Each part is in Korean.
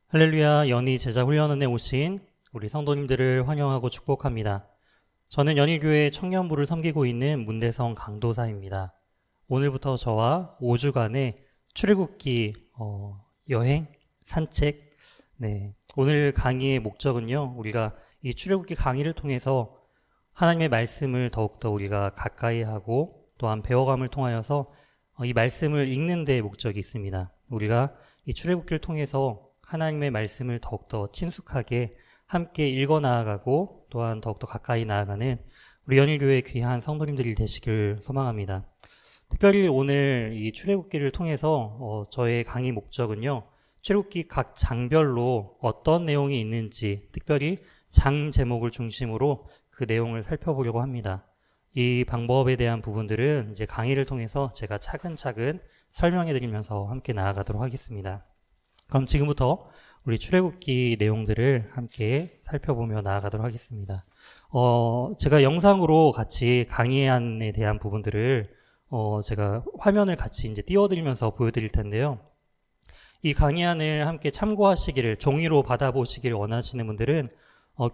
할렐루야, 연희 제자훈련원에 오신 우리 성도님들을 환영하고 축복합니다. 저는 연희교회 청년부를 섬기고 있는 문대성 강도사입니다. 오늘부터 저와 5주간의 출애굽기 여행, 산책, 오늘 강의의 목적은요, 우리가 이 출애굽기 강의를 통해서 하나님의 말씀을 더욱더 우리가 가까이 하고 또한 배워감을 통하여서 이 말씀을 읽는 데 목적이 있습니다. 우리가 이 출애굽기를 통해서 하나님의 말씀을 더욱더 친숙하게 함께 읽어 나아가고 또한 더욱더 가까이 나아가는 우리 연일교회 귀한 성도님들이 되시길 소망합니다. 특별히 오늘 이 출애굽기를 통해서 저의 강의 목적은요, 출애굽기 각 장별로 어떤 내용이 있는지 특별히 장 제목을 중심으로 그 내용을 살펴보려고 합니다. 이 방법에 대한 부분들은 이제 강의를 통해서 제가 차근차근 설명해 드리면서 함께 나아가도록 하겠습니다. 그럼 지금부터 우리 출애굽기 내용들을 함께 살펴보며 나아가도록 하겠습니다. 제가 영상으로 같이 강의안에 대한 부분들을 제가 화면을 같이 이제 띄워드리면서 보여드릴 텐데요. 이 강의안을 함께 참고하시기를, 종이로 받아보시기를 원하시는 분들은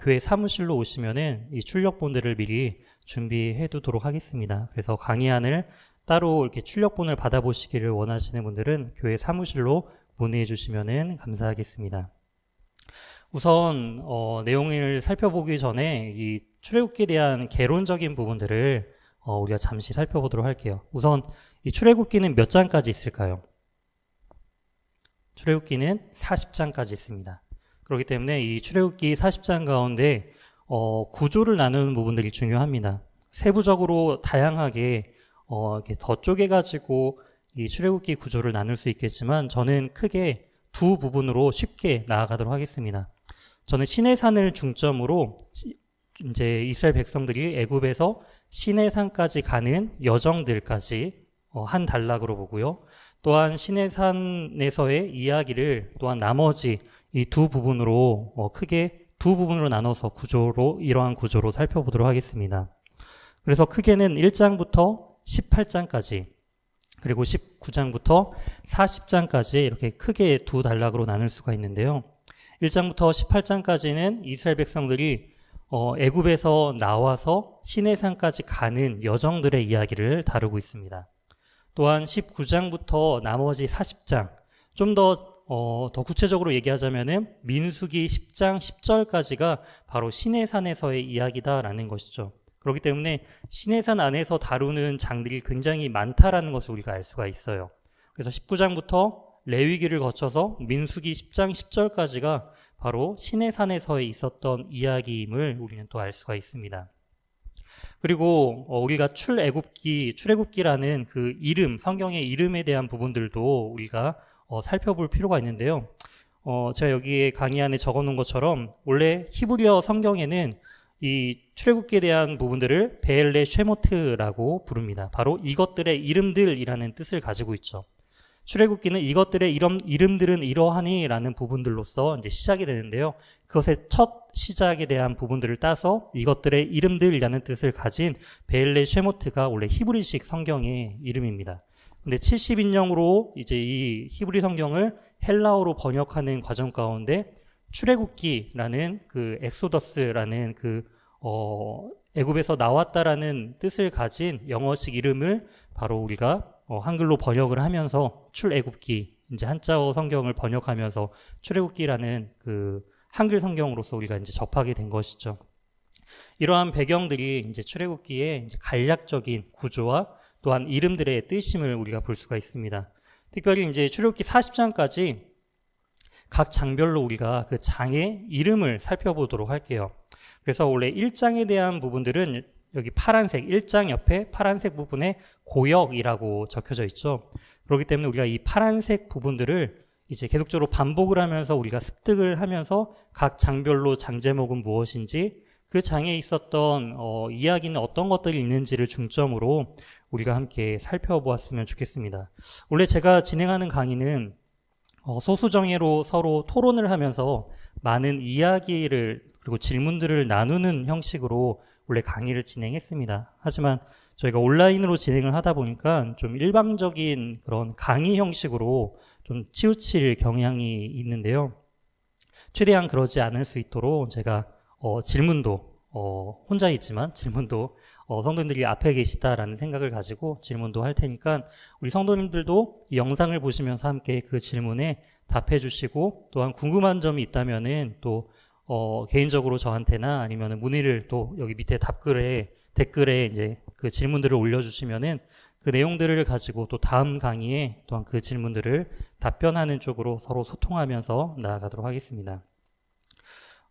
교회 사무실로 오시면은 이 출력본들을 미리 준비해 두도록 하겠습니다. 그래서 강의안을 따로 이렇게 출력본을 받아보시기를 원하시는 분들은 교회 사무실로 문의해 주시면 감사하겠습니다. 우선 내용을 살펴보기 전에 이 출애굽기에 대한 개론적인 부분들을 우리가 잠시 살펴보도록 할게요. 우선 이 출애굽기는 몇 장까지 있을까요? 출애굽기는 40장까지 있습니다. 그렇기 때문에 이 출애굽기 40장 가운데 구조를 나누는 부분들이 중요합니다. 세부적으로 다양하게 이렇게 더 쪼개가지고 이 출애굽기 구조를 나눌 수 있겠지만 저는 크게 두 부분으로 쉽게 나아가도록 하겠습니다. 저는 시내산을 중점으로 이제 이스라엘 백성들이 애굽에서 시내산까지 가는 여정들까지 한 단락으로 보고요. 또한 시내산에서의 이야기를 또한 나머지 이 두 부분으로 크게 두 부분으로 나눠서 이러한 구조로 살펴보도록 하겠습니다. 그래서 크게는 1장부터 18장까지 그리고 19장부터 40장까지 이렇게 크게 두 단락으로 나눌 수가 있는데요. 1장부터 18장까지는 이스라엘 백성들이 애굽에서 나와서 시내산까지 가는 여정들의 이야기를 다루고 있습니다. 또한 19장부터 나머지 40장, 좀 더 구체적으로 얘기하자면은 민수기 10장 10절까지가 바로 시내산에서의 이야기다라는 것이죠. 그렇기 때문에 시내산 안에서 다루는 장들이 굉장히 많다라는 것을 우리가 알 수가 있어요. 그래서 19장부터 레위기를 거쳐서 민수기 10장 10절까지가 바로 시내산에서 있었던 이야기임을 우리는 또 알 수가 있습니다. 그리고 우리가 출애굽기라는 그 이름, 성경의 이름에 대한 부분들도 우리가 살펴볼 필요가 있는데요. 제가 여기에 강의 안에 적어놓은 것처럼 원래 히브리어 성경에는 이 출애굽기에 대한 부분들을 베엘레 쉐모트라고 부릅니다. 바로 이것들의 이름들이라는 뜻을 가지고 있죠. 출애굽기는 이것들의 이름들은 이러하니 라는 부분들로서 이제 시작이 되는데요. 그것의 첫 시작에 대한 부분들을 따서 이것들의 이름들이라는 뜻을 가진 베엘레 쉐모트가 원래 히브리식 성경의 이름입니다. 근데 70인용으로 이제 이 히브리 성경을 헬라어로 번역하는 과정 가운데 출애굽기라는 그 엑소더스라는 그 애굽에서 나왔다라는 뜻을 가진 영어식 이름을 바로 우리가 한글로 번역을 하면서 출애굽기, 이제 한자어 성경을 번역하면서 출애굽기라는 그 한글 성경으로서 우리가 이제 접하게 된 것이죠. 이러한 배경들이 이제 출애굽기의 이제 간략적인 구조와 또한 이름들의 뜻임을 우리가 볼 수가 있습니다. 특별히 이제 출애굽기 40장까지 각 장별로 우리가 그 장의 이름을 살펴보도록 할게요. 그래서 원래 1장에 대한 부분들은 여기 파란색, 1장 옆에 파란색 부분에 고역이라고 적혀져 있죠. 그렇기 때문에 우리가 이 파란색 부분들을 이제 계속적으로 반복을 하면서 우리가 습득을 하면서 각 장별로 장 제목은 무엇인지 그 장에 있었던 이야기는 어떤 것들이 있는지를 중점으로 우리가 함께 살펴보았으면 좋겠습니다. 원래 제가 진행하는 강의는 소수정예로 서로 토론을 하면서 많은 이야기를 그리고 질문들을 나누는 형식으로 원래 강의를 진행했습니다. 하지만 저희가 온라인으로 진행을 하다 보니까 좀 일방적인 그런 강의 형식으로 좀 치우칠 경향이 있는데요. 최대한 그러지 않을 수 있도록 제가 질문도 혼자 있지만 질문도 성도님들이 앞에 계시다라는 생각을 가지고 질문도 할 테니까 우리 성도님들도 이 영상을 보시면서 함께 그 질문에 답해 주시고 또한 궁금한 점이 있다면은 또 개인적으로 저한테나 아니면 문의를 또 여기 밑에 댓글에 이제 그 질문들을 올려주시면은 그 내용들을 가지고 또 다음 강의에 또한 그 질문들을 답변하는 쪽으로 서로 소통하면서 나아가도록 하겠습니다.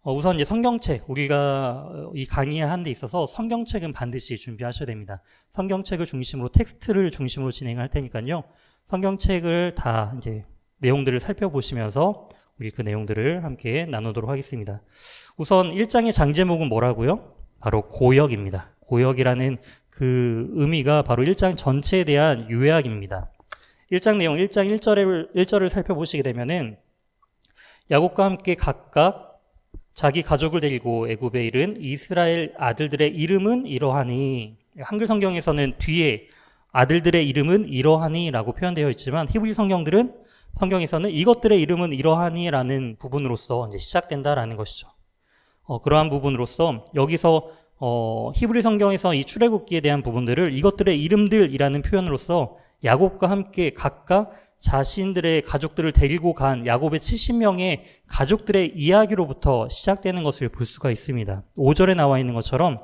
우선 이제 성경책, 우리가 이 강의하는 데 있어서 성경책은 반드시 준비하셔야 됩니다. 성경책을 중심으로 텍스트를 중심으로 진행할 테니까요. 성경책을 다 이제 내용들을 살펴보시면서 우리 그 내용들을 함께 나누도록 하겠습니다. 우선 1장의 장제목은 뭐라고요? 바로 고역입니다. 고역이라는 그 의미가 바로 1장 전체에 대한 요약입니다. 1장 내용 1장 1절을 살펴보시게 되면은 야곱과 함께 각각 자기 가족을 데리고 애굽에 이른 이스라엘 아들들의 이름은 이러하니, 한글 성경에서는 뒤에 아들들의 이름은 이러하니라고 표현되어 있지만 히브리 성경에서는 이것들의 이름은 이러하니라는 부분으로서 이제 시작된다라는 것이죠. 그러한 부분으로서 여기서 히브리 성경에서 이 출애굽기에 대한 부분들을 이것들의 이름들이라는 표현으로서 야곱과 함께 각각 자신들의 가족들을 데리고 간 야곱의 70명의 가족들의 이야기로부터 시작되는 것을 볼 수가 있습니다. 5절에 나와 있는 것처럼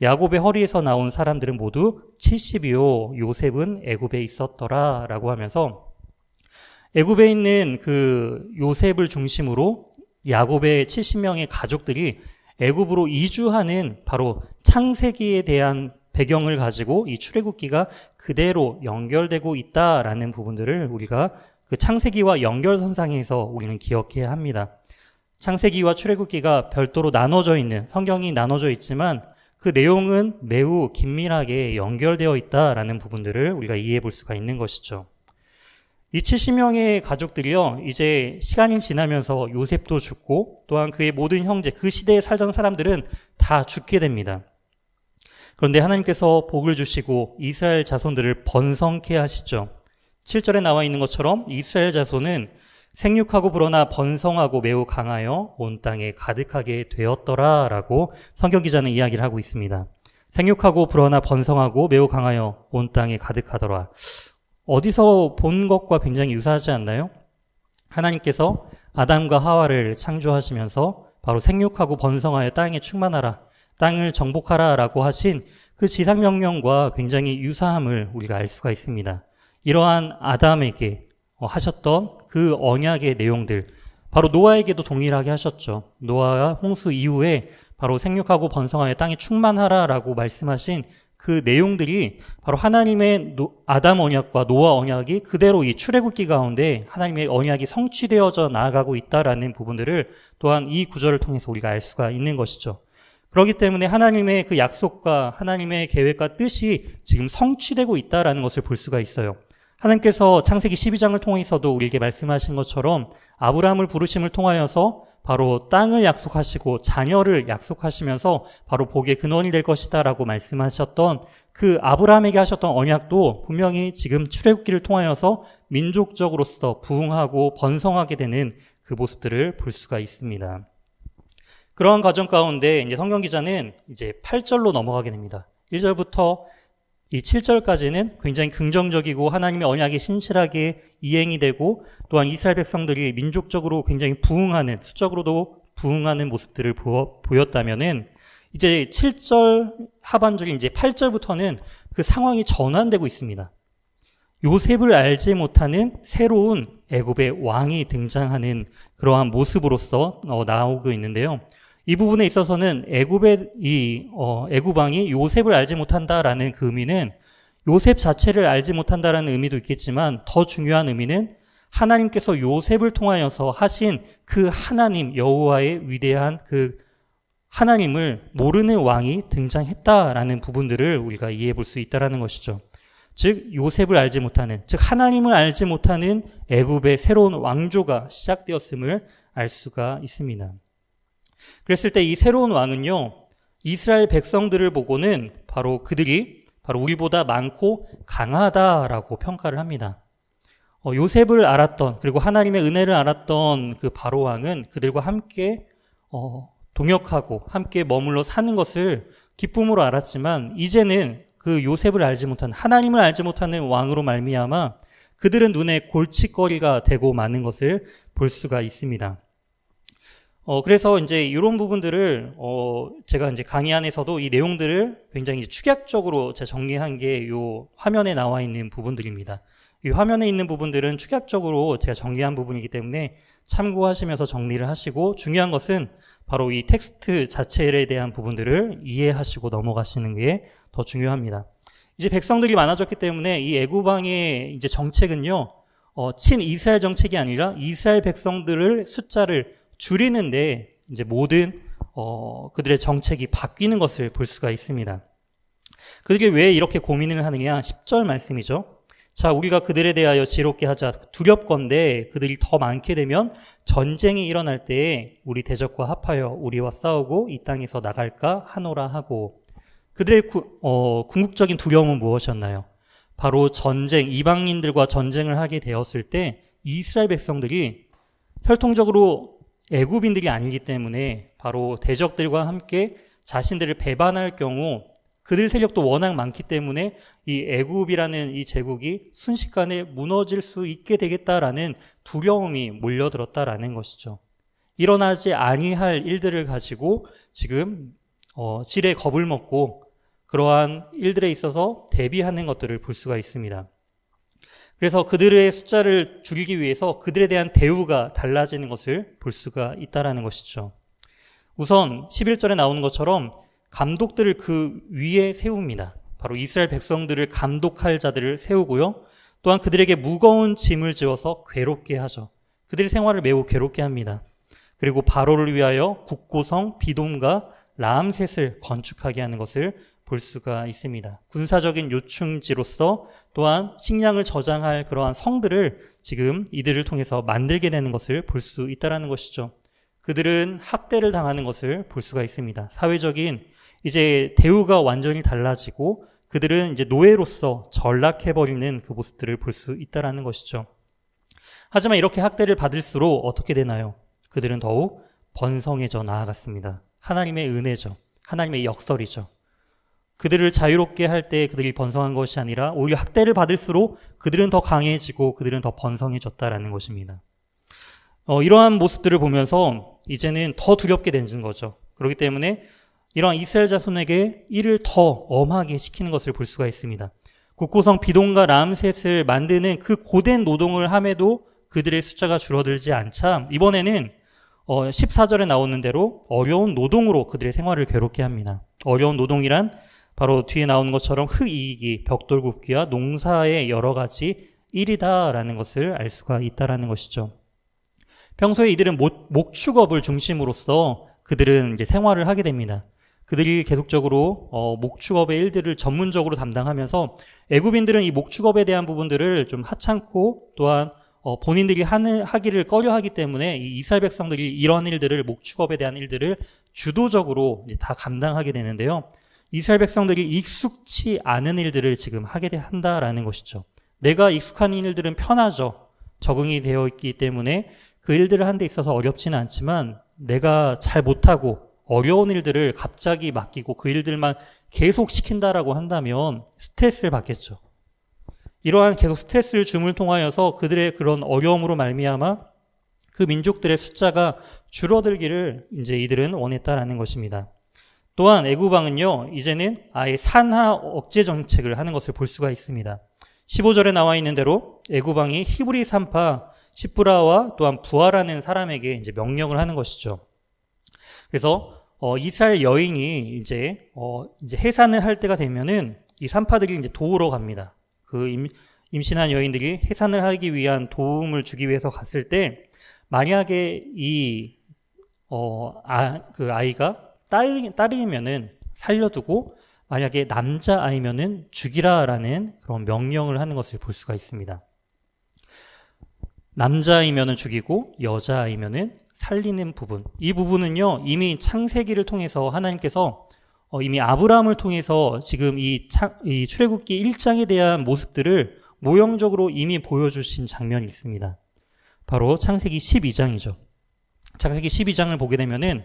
야곱의 허리에서 나온 사람들은 모두 70이요 요셉은 애굽에 있었더라 라고 하면서 애굽에 있는 그 요셉을 중심으로 야곱의 70명의 가족들이 애굽으로 이주하는 바로 창세기에 대한 배경을 가지고 이 출애굽기가 그대로 연결되고 있다라는 부분들을 우리가 그 창세기와 연결선상에서 우리는 기억해야 합니다. 창세기와 출애굽기가 별도로 나눠져 있는, 성경이 나눠져 있지만 그 내용은 매우 긴밀하게 연결되어 있다라는 부분들을 우리가 이해해 볼 수가 있는 것이죠. 이 70명의 가족들이요, 이제 시간이 지나면서 요셉도 죽고 또한 그의 모든 형제, 그 시대에 살던 사람들은 다 죽게 됩니다. 그런데 하나님께서 복을 주시고 이스라엘 자손들을 번성케 하시죠. 7절에 나와 있는 것처럼 이스라엘 자손은 생육하고 불어나 번성하고 매우 강하여 온 땅에 가득하게 되었더라 라고 성경 기자는 이야기를 하고 있습니다. 생육하고 불어나 번성하고 매우 강하여 온 땅에 가득하더라. 어디서 본 것과 굉장히 유사하지 않나요? 하나님께서 아담과 하와를 창조하시면서 바로 생육하고 번성하여 땅에 충만하라, 땅을 정복하라 라고 하신 그 지상명령과 굉장히 유사함을 우리가 알 수가 있습니다. 이러한 아담에게 하셨던 그 언약의 내용들, 바로 노아에게도 동일하게 하셨죠. 노아가 홍수 이후에 바로 생육하고 번성하여 땅에 충만하라 라고 말씀하신 그 내용들이 바로 하나님의 아담 언약과 노아 언약이 그대로 이 출애굽기 가운데 하나님의 언약이 성취되어져 나아가고 있다라는 부분들을 또한 이 구절을 통해서 우리가 알 수가 있는 것이죠. 그렇기 때문에 하나님의 그 약속과 하나님의 계획과 뜻이 지금 성취되고 있다라는 것을 볼 수가 있어요. 하나님께서 창세기 12장을 통해서도 우리에게 말씀하신 것처럼 아브라함을 부르심을 통하여서 바로 땅을 약속하시고 자녀를 약속하시면서 바로 복의 근원이 될 것이다 라고 말씀하셨던 그 아브라함에게 하셨던 언약도 분명히 지금 출애굽기를 통하여서 민족적으로서 부흥하고 번성하게 되는 그 모습들을 볼 수가 있습니다. 그러한 과정 가운데 이제 성경 기자는 이제 8절로 넘어가게 됩니다. 1절부터 이 7절까지는 굉장히 긍정적이고 하나님의 언약이 신실하게 이행이 되고 또한 이스라엘 백성들이 민족적으로 굉장히 부흥하는, 수적으로도 부흥하는 모습들을 보였다면은 이제 7절 하반절인 이제 8절부터는 그 상황이 전환되고 있습니다. 요셉을 알지 못하는 새로운 애굽의 왕이 등장하는 그러한 모습으로서 나오고 있는데요. 이 부분에 있어서는 애굽의 애굽 왕이 요셉을 알지 못한다라는 그 의미는 요셉 자체를 알지 못한다라는 의미도 있겠지만 더 중요한 의미는 하나님께서 요셉을 통하여서 하신 그 하나님 여호와의 위대한 그 하나님을 모르는 왕이 등장했다라는 부분들을 우리가 이해해 볼 수 있다라는 것이죠. 즉 요셉을 알지 못하는, 즉 하나님을 알지 못하는 애굽의 새로운 왕조가 시작되었음을 알 수가 있습니다. 그랬을 때 이 새로운 왕은요, 이스라엘 백성들을 보고는 바로 그들이 바로 우리보다 많고 강하다라고 평가를 합니다. 요셉을 알았던, 그리고 하나님의 은혜를 알았던 그 바로 왕은 그들과 함께 동역하고 함께 머물러 사는 것을 기쁨으로 알았지만, 이제는 그 요셉을 알지 못한, 하나님을 알지 못하는 왕으로 말미암아 그들은 눈에 골칫거리가 되고 마는 것을 볼 수가 있습니다. 그래서 이제 이런 부분들을 제가 이제 강의 안에서도 이 내용들을 굉장히 축약적으로 제가 정리한 게 이 화면에 나와 있는 부분들입니다. 이 화면에 있는 부분들은 축약적으로 제가 정리한 부분이기 때문에 참고하시면서 정리를 하시고, 중요한 것은 바로 이 텍스트 자체에 대한 부분들을 이해하시고 넘어가시는 게 더 중요합니다. 이제 백성들이 많아졌기 때문에 이 애굽 왕의 이제 정책은요, 친 이스라엘 정책이 아니라 이스라엘 백성들을 숫자를 줄이는데 이제 모든 그들의 정책이 바뀌는 것을 볼 수가 있습니다. 그들이 왜 이렇게 고민을 하느냐? 10절 말씀이죠. 자, 우리가 그들에 대하여 지롭게 하자. 두렵건대 그들이 더 많게 되면 전쟁이 일어날 때에 우리 대적과 합하여 우리와 싸우고 이 땅에서 나갈까 하노라 하고, 그들의 궁극적인 두려움은 무엇이었나요? 바로 전쟁, 이방인들과 전쟁을 하게 되었을 때 이스라엘 백성들이 혈통적으로 애굽인들이 아니기 때문에 바로 대적들과 함께 자신들을 배반할 경우 그들 세력도 워낙 많기 때문에 이 애굽이라는 이 제국이 순식간에 무너질 수 있게 되겠다라는 두려움이 몰려들었다라는 것이죠. 일어나지 아니할 일들을 가지고 지금 지레 겁을 먹고 그러한 일들에 있어서 대비하는 것들을 볼 수가 있습니다. 그래서 그들의 숫자를 줄이기 위해서 그들에 대한 대우가 달라지는 것을 볼 수가 있다라는 것이죠. 우선 11절에 나오는 것처럼 감독들을 그 위에 세웁니다. 바로 이스라엘 백성들을 감독할 자들을 세우고요. 또한 그들에게 무거운 짐을 지어서 괴롭게 하죠. 그들의 생활을 매우 괴롭게 합니다. 그리고 바로를 위하여 국고성 비돔과 라암셋을 건축하게 하는 것을 볼 수가 있습니다. 군사적인 요충지로서 또한 식량을 저장할 그러한 성들을 지금 이들을 통해서 만들게 되는 것을 볼 수 있다는 것이죠. 그들은 학대를 당하는 것을 볼 수가 있습니다. 사회적인 이제 대우가 완전히 달라지고 그들은 이제 노예로서 전락해버리는 그 모습들을 볼 수 있다는 것이죠. 하지만 이렇게 학대를 받을수록 어떻게 되나요? 그들은 더욱 번성해져 나아갔습니다. 하나님의 은혜죠. 하나님의 역설이죠. 그들을 자유롭게 할 때 그들이 번성한 것이 아니라 오히려 학대를 받을수록 그들은 더 강해지고 그들은 더 번성해졌다라는 것입니다. 이러한 모습들을 보면서 이제는 더 두렵게 되는 거죠. 그렇기 때문에 이러한 이스라엘 자손에게 이를 더 엄하게 시키는 것을 볼 수가 있습니다. 국고성 비돔과 라암셋을 만드는 그 고된 노동을 함에도 그들의 숫자가 줄어들지 않자 이번에는 14절에 나오는 대로 어려운 노동으로 그들의 생활을 괴롭게 합니다. 어려운 노동이란 바로 뒤에 나오는 것처럼 흙이기, 벽돌 굽기와 농사의 여러 가지 일이다라는 것을 알 수가 있다라는 것이죠. 평소에 이들은 목축업을 중심으로써 그들은 이제 생활을 하게 됩니다. 그들이 계속적으로 목축업의 일들을 전문적으로 담당하면서 애굽인들은 이 목축업에 대한 부분들을 좀 하찮고 또한 본인들이 하기를 꺼려하기 때문에 이 이스라엘 백성들이 이런 일들을 목축업에 대한 일들을 주도적으로 다 감당하게 되는데요. 이스라엘 백성들이 익숙치 않은 일들을 지금 하게 한다라는 것이죠. 내가 익숙한 일들은 편하죠. 적응이 되어 있기 때문에 그 일들을 하는 데 있어서 어렵지는 않지만 내가 잘 못하고 어려운 일들을 갑자기 맡기고 그 일들만 계속 시킨다라고 한다면 스트레스를 받겠죠. 이러한 계속 스트레스를 줌을 통하여서 그들의 그런 어려움으로 말미암아 그 민족들의 숫자가 줄어들기를 이제 이들은 원했다라는 것입니다. 또한 애굽 왕은요, 이제는 아예 산하 억제 정책을 하는 것을 볼 수가 있습니다. 15절에 나와 있는 대로 애굽 왕이 히브리 산파 시브라와 또한 부하라는 사람에게 이제 명령을 하는 것이죠. 그래서 이스라엘 여인이 이제 해산을 할 때가 되면은 이 산파들이 이제 도우러 갑니다. 그 임신한 여인들이 해산을 하기 위한 도움을 주기 위해서 갔을 때 만약에 그 아이가 딸이면은 살려두고 만약에 남자아이면은 죽이라라는 그런 명령을 하는 것을 볼 수가 있습니다. 남자아이면은 죽이고 여자아이면은 살리는 부분. 이 부분은요, 이미 창세기를 통해서 하나님께서 이미 아브라함을 통해서 지금 이 출애굽기 1장에 대한 모습들을 모형적으로 이미 보여주신 장면이 있습니다. 바로 창세기 12장이죠. 창세기 12장을 보게 되면은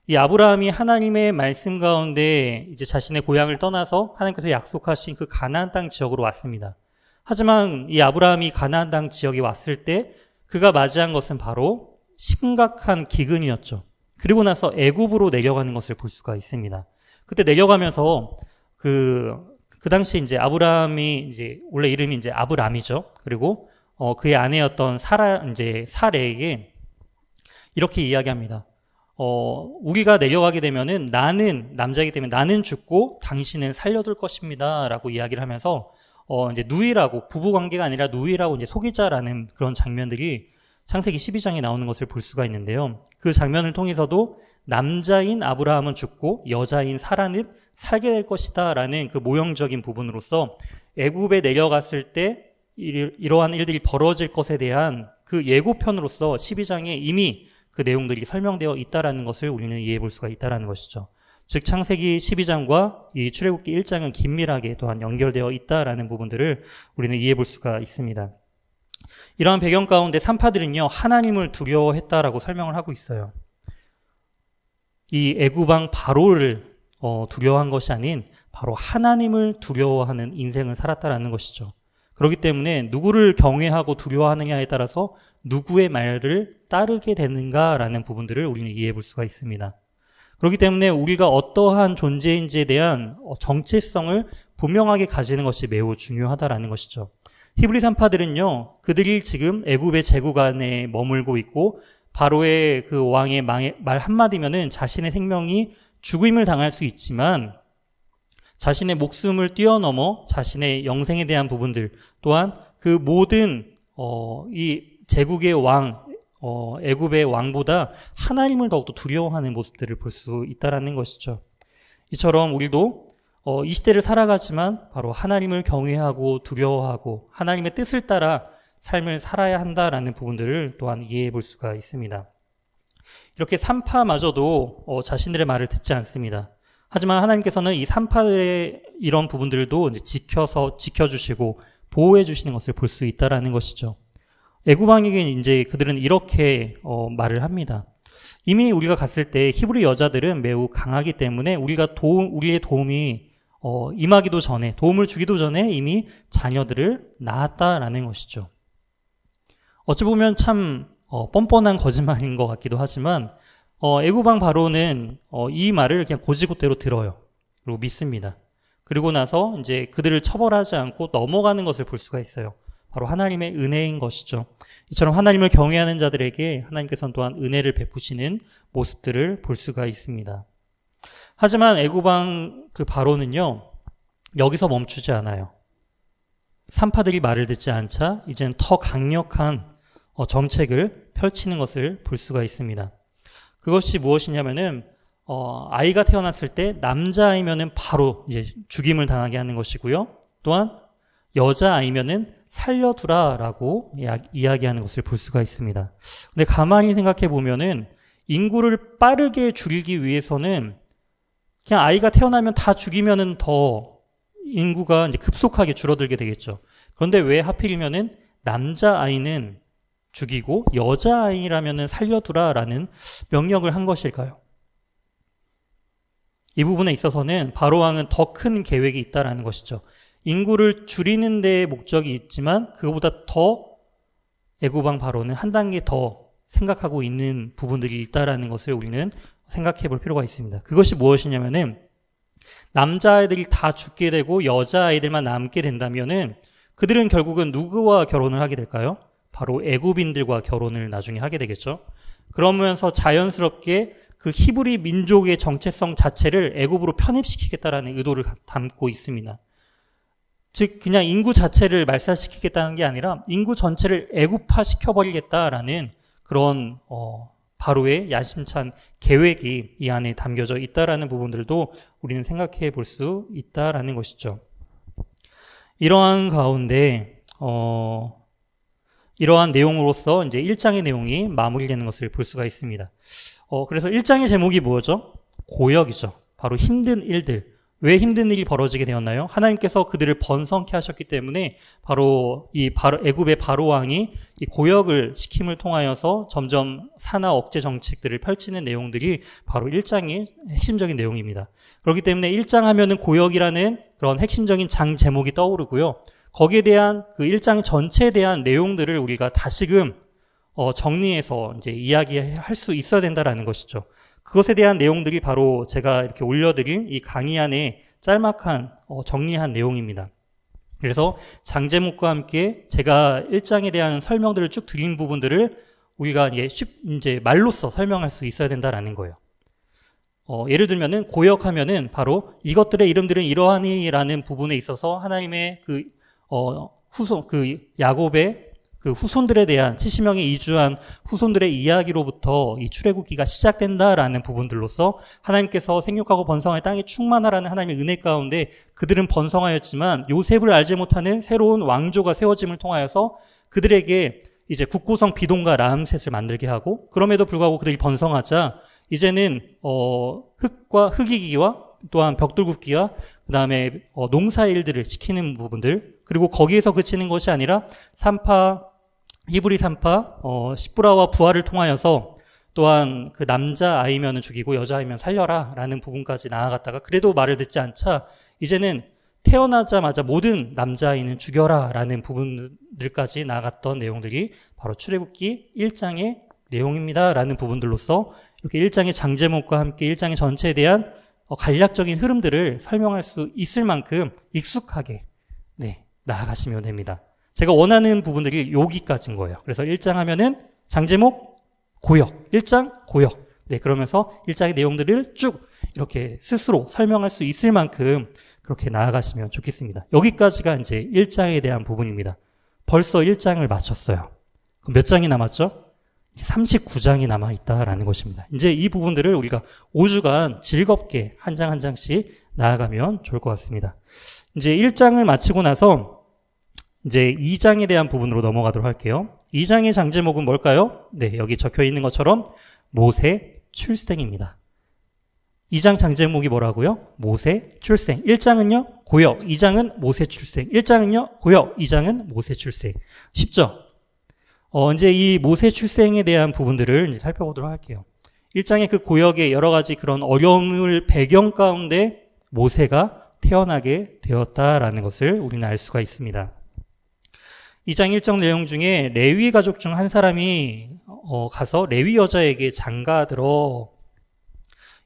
이 아브라함이 하나님의 말씀 가운데 이제 자신의 고향을 떠나서 하나님께서 약속하신 그 가나안 땅 지역으로 왔습니다. 하지만 이 아브라함이 가나안 땅 지역에 왔을 때 그가 맞이한 것은 바로 심각한 기근이었죠. 그리고 나서 애굽으로 내려가는 것을 볼 수가 있습니다. 그때 내려가면서 그 당시 이제 아브라함이 이제 원래 이름이 이제 아브람이죠. 그리고 그의 아내였던 사레에게 이렇게 이야기합니다. 우리가 내려가게 되면은 나는 남자이기 때문에 나는 죽고 당신은 살려둘 것입니다라고 이야기를 하면서 이제 누이라고, 부부 관계가 아니라 누이라고 이제 속이자라는 그런 장면들이 창세기 12장에 나오는 것을 볼 수가 있는데요. 그 장면을 통해서도 남자인 아브라함은 죽고 여자인 사라는 살게 될 것이다라는 그 모형적인 부분으로서 애굽에 내려갔을 때 이러한 일들이 벌어질 것에 대한 그 예고편으로서 12장에 이미 그 내용들이 설명되어 있다라는 것을 우리는 이해해 볼 수가 있다라는 것이죠. 즉 창세기 12장과 이 출애굽기 1장은 긴밀하게 또한 연결되어 있다라는 부분들을 우리는 이해해 볼 수가 있습니다. 이러한 배경 가운데 산파들은요, 하나님을 두려워했다라고 설명을 하고 있어요. 이 애굽왕 바로를 두려워한 것이 아닌 바로 하나님을 두려워하는 인생을 살았다라는 것이죠. 그렇기 때문에 누구를 경외하고 두려워하느냐에 따라서 누구의 말을 따르게 되는가라는 부분들을 우리는 이해해 볼 수가 있습니다. 그렇기 때문에 우리가 어떠한 존재인지에 대한 정체성을 분명하게 가지는 것이 매우 중요하다라는 것이죠. 히브리 산파들은요, 그들이 지금 애굽의 제국 안에 머물고 있고 바로의 그 왕의 말 한마디면은 자신의 생명이 죽임을 당할 수 있지만 자신의 목숨을 뛰어넘어 자신의 영생에 대한 부분들 또한 그 모든 이 제국의 왕, 애굽의 왕보다 하나님을 더욱더 두려워하는 모습들을 볼 수 있다라는 것이죠. 이처럼 우리도 이 시대를 살아가지만 바로 하나님을 경외하고 두려워하고 하나님의 뜻을 따라 삶을 살아야 한다라는 부분들을 또한 이해해 볼 수가 있습니다. 이렇게 산파마저도 자신들의 말을 듣지 않습니다. 하지만 하나님께서는 이 산파들의 이런 부분들도 이제 지켜주시고 보호해 주시는 것을 볼 수 있다라는 것이죠. 애굽 왕에게 이제 그들은 이렇게 말을 합니다. 이미 우리가 갔을 때 히브리 여자들은 매우 강하기 때문에 우리의 도움이 임하기도 전에, 도움을 주기도 전에 이미 자녀들을 낳았다라는 것이죠. 어찌 보면 참 뻔뻔한 거짓말인 것 같기도 하지만 애굽 왕 바로는 이 말을 그냥 고지고대로 들어요. 그리고 믿습니다. 그리고 나서 이제 그들을 처벌하지 않고 넘어가는 것을 볼 수가 있어요. 바로 하나님의 은혜인 것이죠. 이처럼 하나님을 경외하는 자들에게 하나님께서는 또한 은혜를 베푸시는 모습들을 볼 수가 있습니다. 하지만 애굽 왕 그 바로는요, 여기서 멈추지 않아요. 산파들이 말을 듣지 않자 이제는 더 강력한 정책을 펼치는 것을 볼 수가 있습니다. 그것이 무엇이냐면은 아이가 태어났을 때 남자아이면은 바로 이제 죽임을 당하게 하는 것이고요. 또한 여자아이면은 살려두라라고 이야기하는 것을 볼 수가 있습니다. 근데 가만히 생각해 보면은 인구를 빠르게 줄이기 위해서는 그냥 아이가 태어나면 다 죽이면은 더 인구가 이제 급속하게 줄어들게 되겠죠. 그런데 왜 하필이면은 남자아이는 죽이고 여자아이라면은 살려두라라는 명령을 한 것일까요? 이 부분에 있어서는 바로 왕은 더 큰 계획이 있다라는 것이죠. 인구를 줄이는 데에 목적이 있지만 그것보다 더 애굽 왕 바로는 한 단계 더 생각하고 있는 부분들이 있다라는 것을 우리는 생각해 볼 필요가 있습니다. 그것이 무엇이냐면은 남자아이들이 다 죽게 되고 여자아이들만 남게 된다면은 그들은 결국은 누구와 결혼을 하게 될까요? 바로 애굽인들과 결혼을 나중에 하게 되겠죠. 그러면서 자연스럽게 그 히브리 민족의 정체성 자체를 애굽으로 편입시키겠다라는 의도를 담고 있습니다. 즉 그냥 인구 자체를 말살시키겠다는 게 아니라 인구 전체를 애굽화 시켜버리겠다라는 그런 바로의 야심찬 계획이 이 안에 담겨져 있다라는 부분들도 우리는 생각해 볼 수 있다라는 것이죠. 이러한 가운데 이러한 내용으로서 이제 1장의 내용이 마무리되는 것을 볼 수가 있습니다. 그래서 1장의 제목이 뭐죠? 고역이죠. 바로 힘든 일들. 왜 힘든 일이 벌어지게 되었나요? 하나님께서 그들을 번성케 하셨기 때문에 바로 애굽의 바로 왕이 이 고역을 시킴을 통하여서 점점 산하 억제 정책들을 펼치는 내용들이 바로 1장의 핵심적인 내용입니다. 그렇기 때문에 1장 하면은 고역이라는 그런 핵심적인 장 제목이 떠오르고요. 거기에 대한 그 1장 전체에 대한 내용들을 우리가 다시금 정리해서 이제 이야기할 수 있어야 된다라는 것이죠. 그것에 대한 내용들이 바로 제가 이렇게 올려드린 이 강의 안에 짤막한 정리한 내용입니다. 그래서 장제목과 함께 제가 1장에 대한 설명들을 쭉 드린 부분들을 우리가 이제 말로써 설명할 수 있어야 된다라는 거예요. 예를 들면은 고역하면은 바로 이것들의 이름들은 이러하니라는 부분에 있어서 하나님의 야곱의 그 후손들에 대한 70명의 이주한 후손들의 이야기로부터 이 출애굽기가 시작된다라는 부분들로서 하나님께서 생육하고 번성할 땅에 충만하라는 하나님의 은혜 가운데 그들은 번성하였지만 요셉을 알지 못하는 새로운 왕조가 세워짐을 통하여서 그들에게 이제 국고성 비동과 라암셋을 만들게 하고 그럼에도 불구하고 그들이 번성하자 이제는 흙이기와 또한 벽돌 굽기와 그 다음에 농사 일들을 지키는 부분들 그리고 거기에서 그치는 것이 아니라 히브리 산파 시브라와 부하를 통하여서 또한 그 남자 아이면은 죽이고 여자 아이면 살려라 라는 부분까지 나아갔다가 그래도 말을 듣지 않자 이제는 태어나자마자 모든 남자아이는 죽여라 라는 부분들까지 나아갔던 내용들이 바로 출애굽기 1장의 내용입니다 라는 부분들로서 이렇게 1장의 장제목과 함께 1장의 전체에 대한 간략적인 흐름들을 설명할 수 있을 만큼 익숙하게 나아가시면 됩니다. 제가 원하는 부분들이 여기까지인 거예요. 그래서 1장 하면은 장제목 고역, 1장 고역. 그러면서 1장의 내용들을 쭉 이렇게 스스로 설명할 수 있을 만큼 그렇게 나아가시면 좋겠습니다. 여기까지가 이제 1장에 대한 부분입니다. 벌써 1장을 마쳤어요. 그럼 몇 장이 남았죠? 이제 39장이 남아있다라는 것입니다. 이제 이 부분들을 우리가 5주간 즐겁게 한 장 한 장씩 나아가면 좋을 것 같습니다. 이제 1장을 마치고 나서 이제 2장에 대한 부분으로 넘어가도록 할게요. 2장의 장제목은 뭘까요? 여기 적혀 있는 것처럼 모세 출생입니다. 2장 장제목이 뭐라고요? 모세 출생. 1장은요, 고역. 2장은 모세 출생. 1장은요, 고역. 2장은 모세 출생. 쉽죠? 이제 이 모세 출생에 대한 부분들을 이제 살펴보도록 할게요. 1장의 그 고역의 여러 가지 그런 어려움을 배경 가운데 모세가 태어나게 되었다라는 것을 우리는 알 수가 있습니다. 2장 1장 내용 중에 레위 가족 중 한 사람이 가서 레위 여자에게 장가들어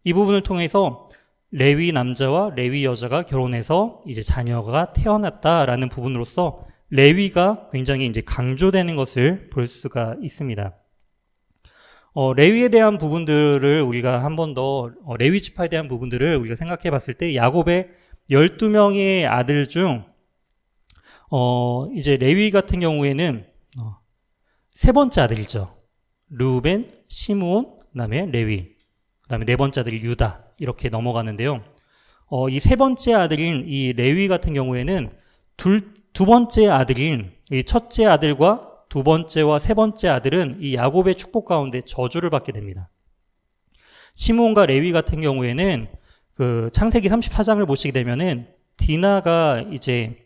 이 부분을 통해서 레위 남자와 레위 여자가 결혼해서 이제 자녀가 태어났다라는 부분으로서 레위가 굉장히 이제 강조되는 것을 볼 수가 있습니다. 레위에 대한 부분들을 우리가 한 번 더 레위 지파에 대한 부분들을 우리가 생각해 봤을 때 야곱의 12명의 아들 중 이제 레위 같은 경우에는 세 번째 아들이죠. 르우벤, 시므온, 그다음에 레위, 그다음에 네 번째 아들이 유다 이렇게 넘어가는데요. 이 세 번째 아들인 이 레위 같은 경우에는 두 번째 아들인 이 첫째 아들과 두 번째와 세 번째 아들은 이 야곱의 축복 가운데 저주를 받게 됩니다. 시므온과 레위 같은 경우에는 그 창세기 34장을 보시게 되면은 디나가 이제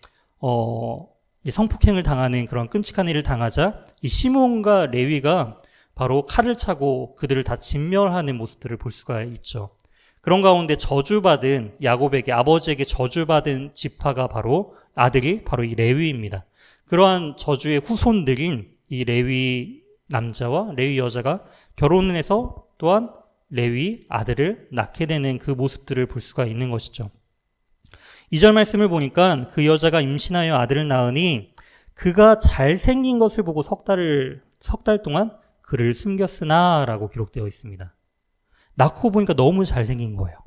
성폭행을 당하는 그런 끔찍한 일을 당하자 이 시므온과 레위가 바로 칼을 차고 그들을 다 진멸하는 모습들을 볼 수가 있죠. 그런 가운데 저주받은 야곱에게 아버지에게 저주받은 지파가 바로 아들이 바로 이 레위입니다. 그러한 저주의 후손들인 이 레위 남자와 레위 여자가 결혼을 해서 또한 레위 아들을 낳게 되는 그 모습들을 볼 수가 있는 것이죠. 2절 말씀을 보니까 그 여자가 임신하여 아들을 낳으니 그가 잘생긴 것을 보고 석 달 동안 그를 숨겼으나 라고 기록되어 있습니다. 낳고 보니까 너무 잘생긴 거예요.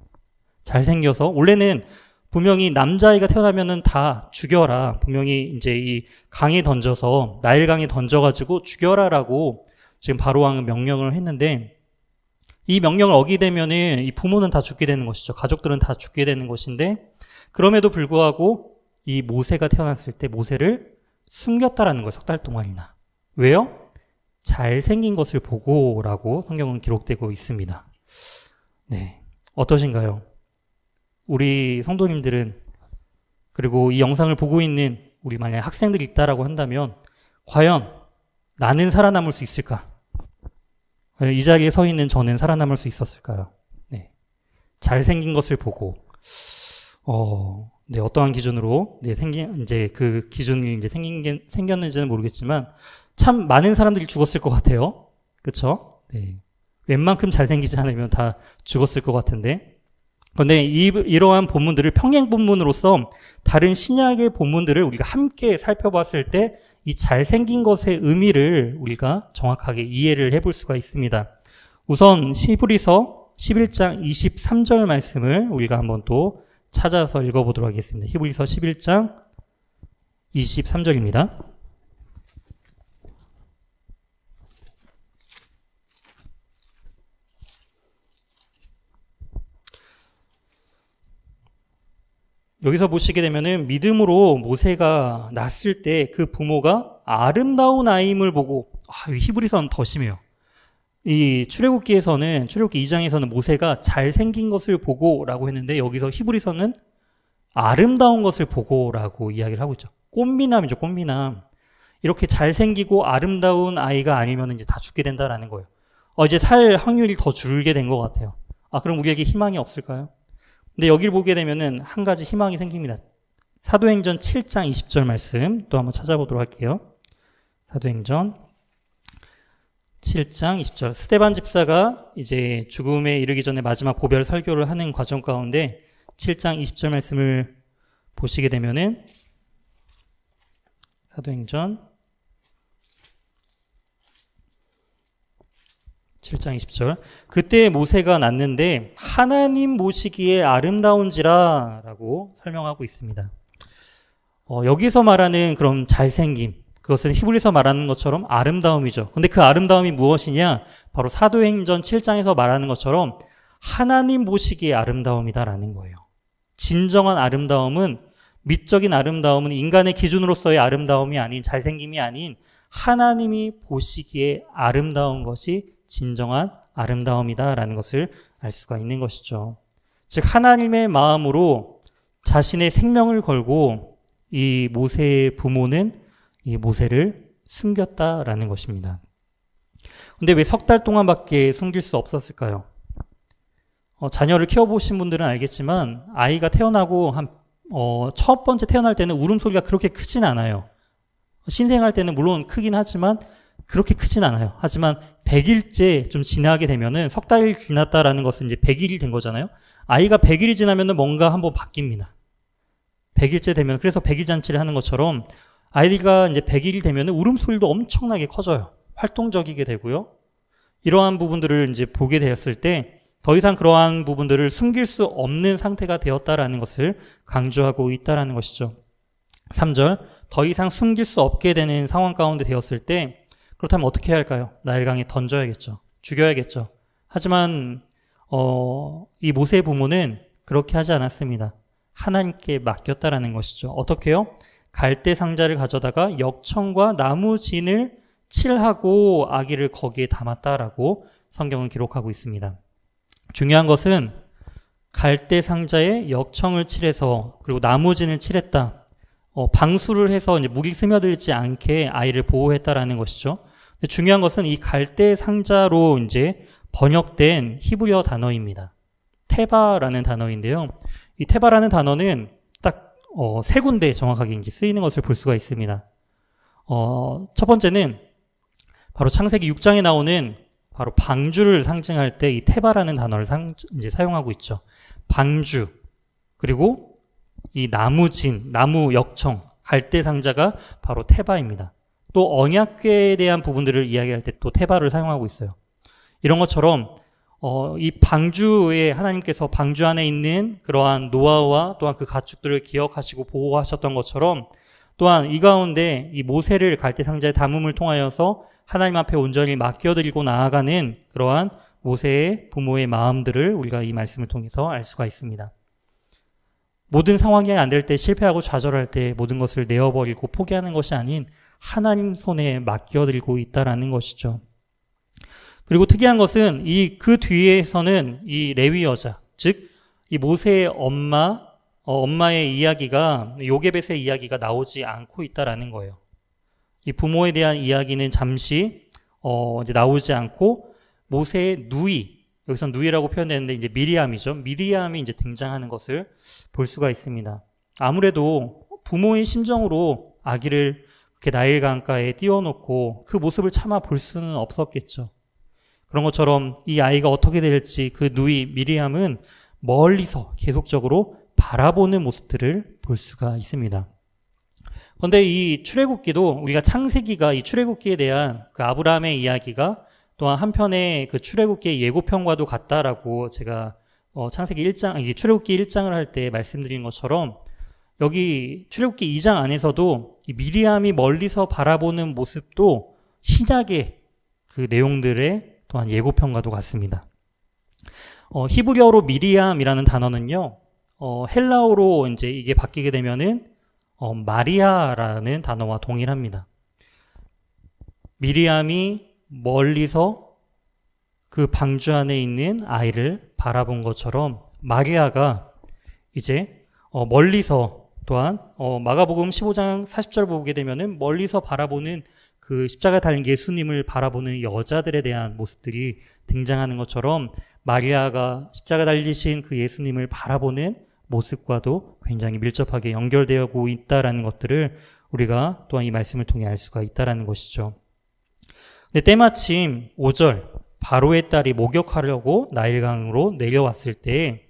잘생겨서 원래는 분명히 남자아이가 태어나면은 다 죽여라. 분명히 이제 이 강에 던져서 나일강에 던져가지고 죽여라라고 지금 바로왕은 명령을 했는데 이 명령을 어기게 되면은 이 부모는 다 죽게 되는 것이죠. 가족들은 다 죽게 되는 것인데 그럼에도 불구하고 이 모세가 태어났을 때 모세를 숨겼다라는 거예요. 석 달 동안이나. 왜요? 잘생긴 것을 보고라고 성경은 기록되고 있습니다. 어떠신가요? 우리 성도님들은, 그리고 이 영상을 보고 있는 우리 만약 학생들이 있다라고 한다면 과연 나는 살아남을 수 있을까? 이 자리에 서 있는 저는 살아남을 수 있었을까요? 네. 잘생긴 것을 보고 네, 어떠한 기준으로 이제 그 기준이 이제 생겼는지는 모르겠지만 참 많은 사람들이 죽었을 것 같아요. 그렇죠? 네. 웬만큼 잘생기지 않으면 다 죽었을 것 같은데. 그런데 이러한 본문들을 평행 본문으로서 다른 신약의 본문들을 우리가 함께 살펴봤을 때 이 잘생긴 것의 의미를 우리가 정확하게 이해를 해볼 수가 있습니다. 우선 히브리서 11장 23절 말씀을 우리가 한번 또 찾아서 읽어보도록 하겠습니다. 히브리서 11장 23절입니다. 여기서 보시게 되면은 믿음으로 모세가 낳았을 때 그 부모가 아름다운 아임을 보고, 히브리서는 더 심해요. 이 출애굽기 2장에서는 모세가 잘생긴 것을 보고라고 했는데 여기서 히브리서는 아름다운 것을 보고라고 이야기를 하고 있죠. 꽃미남이죠, 꽃미남. 이렇게 잘생기고 아름다운 아이가 아니면 이제 다 죽게 된다라는 거예요. 이제 살 확률이 더 줄게 된 것 같아요. 그럼 우리에게 희망이 없을까요? 근데 여기를 보게 되면은 한 가지 희망이 생깁니다. 사도행전 7장 20절 말씀 또 한번 찾아보도록 할게요. 사도행전 7장 20절. 스데반 집사가 이제 죽음에 이르기 전에 마지막 고별 설교를 하는 과정 가운데 7장 20절 말씀을 보시게 되면은 사도행전 7장 20절. 그때 모세가 낳는데 하나님 보시기에 아름다운지라 라고 설명하고 있습니다. 여기서 말하는 그런 잘생김, 그것은 히브리서 말하는 것처럼 아름다움이죠. 근데 그 아름다움이 무엇이냐? 바로 사도행전 7장에서 말하는 것처럼 하나님 보시기에 아름다움이다라는 거예요. 진정한 아름다움은, 미적인 아름다움은 인간의 기준으로서의 아름다움이 아닌, 잘생김이 아닌 하나님이 보시기에 아름다운 것이 진정한 아름다움이다라는 것을 알 수가 있는 것이죠. 즉 하나님의 마음으로 자신의 생명을 걸고 이 모세의 부모는 이 모세를 숨겼다라는 것입니다. 근데 왜 석 달 동안밖에 숨길 수 없었을까요? 자녀를 키워보신 분들은 알겠지만 아이가 태어나고 첫 번째 태어날 때는 울음소리가 그렇게 크진 않아요. 신생할 때는 물론 크긴 하지만 그렇게 크진 않아요. 하지만 100일째 좀 지나게 되면은 석 달 지났다라는 것은 이제 100일이 된 거잖아요. 아이가 100일이 지나면은 뭔가 한번 바뀝니다. 100일째 되면, 그래서 100일 잔치를 하는 것처럼 아이가 이제 100일이 되면은 울음소리도 엄청나게 커져요. 활동적이게 되고요. 이러한 부분들을 이제 보게 되었을 때 더 이상 그러한 부분들을 숨길 수 없는 상태가 되었다라는 것을 강조하고 있다라는 것이죠. 3절. 더 이상 숨길 수 없게 되는 상황 가운데 되었을 때 그렇다면 어떻게 해야 할까요? 나일강에 던져야겠죠. 죽여야겠죠. 하지만 이 모세의 부모는 그렇게 하지 않았습니다. 하나님께 맡겼다라는 것이죠. 어떻게요? 갈대 상자를 가져다가 역청과 나무진을 칠하고 아기를 거기에 담았다라고 성경은 기록하고 있습니다. 중요한 것은 갈대 상자에 역청을 칠해서 그리고 나무진을 칠했다. 방수를 해서 이제 물이 스며들지 않게 아이를 보호했다라는 것이죠. 근데 중요한 것은 이 갈대 상자로 이제 번역된 히브리어 단어입니다. 테바라는 단어인데요. 이 테바라는 단어는 딱 세 군데 정확하게 이제 쓰이는 것을 볼 수가 있습니다. 첫 번째는 바로 창세기 6장에 나오는 바로 방주를 상징할 때 이 테바라는 단어를 이제 사용하고 있죠. 방주, 그리고 이 나무진, 나무 역청, 갈대 상자가 바로 테바입니다. 또 언약궤에 대한 부분들을 이야기할 때 또 테바를 사용하고 있어요. 이런 것처럼 이 방주에 하나님께서 방주 안에 있는 그러한 노아와 또한 그 가축들을 기억하시고 보호하셨던 것처럼 또한 이 가운데 이 모세를 갈대 상자에 담음을 통하여서 하나님 앞에 온전히 맡겨드리고 나아가는 그러한 모세의 부모의 마음들을 우리가 이 말씀을 통해서 알 수가 있습니다. 모든 상황이 안 될 때, 실패하고 좌절할 때 모든 것을 내어버리고 포기하는 것이 아닌 하나님 손에 맡겨드리고 있다라는 것이죠. 그리고 특이한 것은 그 뒤에서는 이 레위 여자, 즉 이 모세의 엄마의 이야기가, 요게벳의 이야기가 나오지 않고 있다라는 거예요. 이 부모에 대한 이야기는 잠시 이제 나오지 않고 모세의 누이, 여기서 누이라고 표현되는데 이제 미리암이죠. 미리암이 이제 등장하는 것을 볼 수가 있습니다. 아무래도 부모의 심정으로 아기를 이렇게 나일 강가에 띄워놓고 그 모습을 참아 볼 수는 없었겠죠. 그런 것처럼 이 아이가 어떻게 될지 그 누이 미리암은 멀리서 계속적으로 바라보는 모습들을 볼 수가 있습니다. 그런데 이 출애굽기도 우리가 창세기가 이 출애굽기에 대한 그 아브라함의 이야기가 또한 한편의 그 출애굽기의 예고편과도 같다라고 제가 창세기 1장, 출애굽기 1장을 할 때 말씀드린 것처럼 여기 출애굽기 2장 안에서도 이 미리암이 멀리서 바라보는 모습도 신약의 그 내용들의 또한 예고편과도 같습니다. 히브리어로 미리암이라는 단어는요, 헬라어로 이제 이게 바뀌게 되면은 마리아라는 단어와 동일합니다. 미리암이 멀리서 그 방주 안에 있는 아이를 바라본 것처럼 마리아가 이제 멀리서 또한 마가복음 15장 40절 보게 되면은 멀리서 바라보는 그 십자가 달린 예수님을 바라보는 여자들에 대한 모습들이 등장하는 것처럼 마리아가 십자가 달리신 그 예수님을 바라보는 모습과도 굉장히 밀접하게 연결되어 있다라는 것들을 우리가 또한 이 말씀을 통해 알 수가 있다라는 것이죠. 근데 때마침 5절 바로의 딸이 목욕하려고 나일강으로 내려왔을 때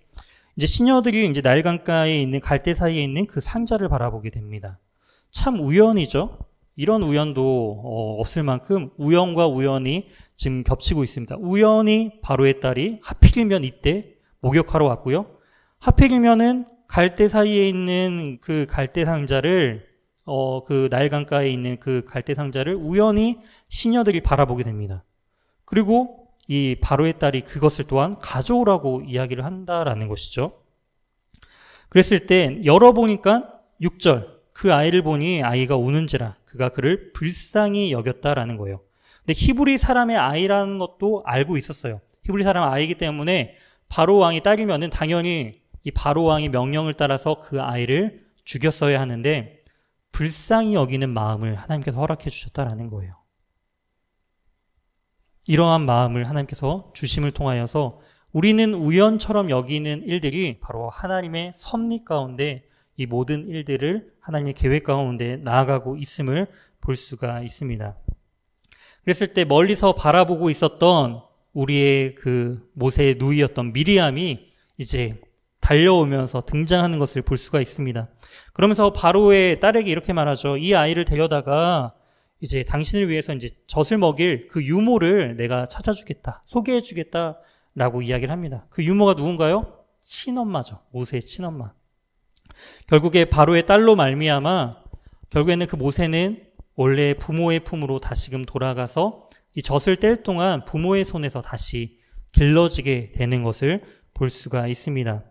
이제 시녀들이 이제 나일강가에 있는 갈대 사이에 있는 그 상자를 바라보게 됩니다. 참 우연이죠. 이런 우연도 없을 만큼 우연과 우연이 지금 겹치고 있습니다. 우연히 바로의 딸이 하필이면 이때 목욕하러 왔고요. 하필이면은 갈대 사이에 있는 그 갈대 상자를 그 나일강가에 있는 그 갈대 상자를 우연히 시녀들이 바라보게 됩니다. 그리고 이 바로의 딸이 그것을 또한 가져오라고 이야기를 한다라는 것이죠. 그랬을 때 열어보니까 6절 그 아이를 보니 아이가 우는지라 그가 그를 불쌍히 여겼다라는 거예요. 근데 히브리 사람의 아이라는 것도 알고 있었어요. 히브리 사람 아이이기 때문에 바로 왕이 딸이면은 당연히 이 바로 왕의 명령을 따라서 그 아이를 죽였어야 하는데 불쌍히 여기는 마음을 하나님께서 허락해 주셨다라는 거예요. 이러한 마음을 하나님께서 주심을 통하여서 우리는 우연처럼 여기는 일들이 바로 하나님의 섭리 가운데 이 모든 일들을 하나님의 계획 가운데 나아가고 있음을 볼 수가 있습니다. 그랬을 때 멀리서 바라보고 있었던 우리의 그 모세의 누이였던 미리암이 이제 달려오면서 등장하는 것을 볼 수가 있습니다. 그러면서 바로의 딸에게 이렇게 말하죠. 이 아이를 데려다가 이제 당신을 위해서 이제 젖을 먹일 그 유모를 내가 찾아주겠다, 소개해주겠다라고 이야기를 합니다. 그 유모가 누군가요? 친엄마죠. 모세의 친엄마. 결국에 바로의 딸로 말미암아 결국에는 그 모세는 원래 부모의 품으로 다시금 돌아가서 이 젖을 뗄 동안 부모의 손에서 다시 길러지게 되는 것을 볼 수가 있습니다.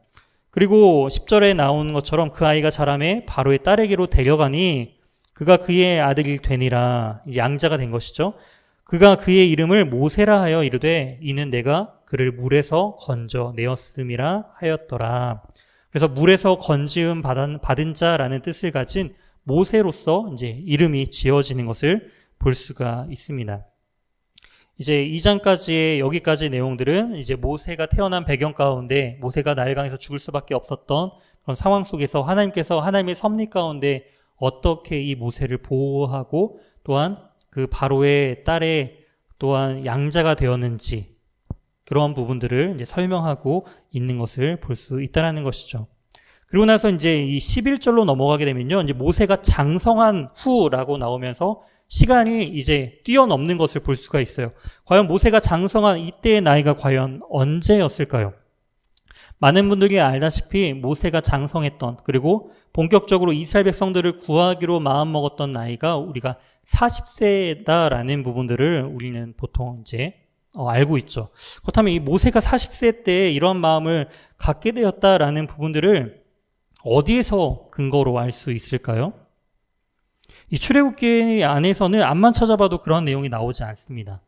그리고 10절에 나오는 것처럼 그 아이가 자라매 바로의 딸에게로 데려가니 그가 그의 아들이 되니라, 양자가 된 것이죠. 그가 그의 이름을 모세라 하여 이르되 이는 내가 그를 물에서 건져 내었음이라 하였더라. 그래서 물에서 건지음 받은 자라는 뜻을 가진 모세로서 이제 이름이 지어지는 것을 볼 수가 있습니다. 이제 2장까지의 여기까지 내용들은 이제 모세가 태어난 배경 가운데 모세가 나일강에서 죽을 수밖에 없었던 그런 상황 속에서 하나님께서 하나님의 섭리 가운데 어떻게 이 모세를 보호하고 또한 그 바로의 딸의 또한 양자가 되었는지 그런 부분들을 이제 설명하고 있는 것을 볼 수 있다는 것이죠. 그리고 나서 이제 이 11절로 넘어가게 되면요. 이제 모세가 장성한 후라고 나오면서 시간이 이제 뛰어넘는 것을 볼 수가 있어요. 과연 모세가 장성한 이때의 나이가 과연 언제였을까요? 많은 분들이 알다시피 모세가 장성했던 그리고 본격적으로 이스라엘 백성들을 구하기로 마음먹었던 나이가 우리가 40세다라는 부분들을 우리는 보통 이제 알고 있죠. 그렇다면 이 모세가 40세 때 이런 마음을 갖게 되었다라는 부분들을 어디에서 근거로 알 수 있을까요? 이 출애굽기 안에서는 암만 찾아봐도 그런 내용이 나오지 않습니다.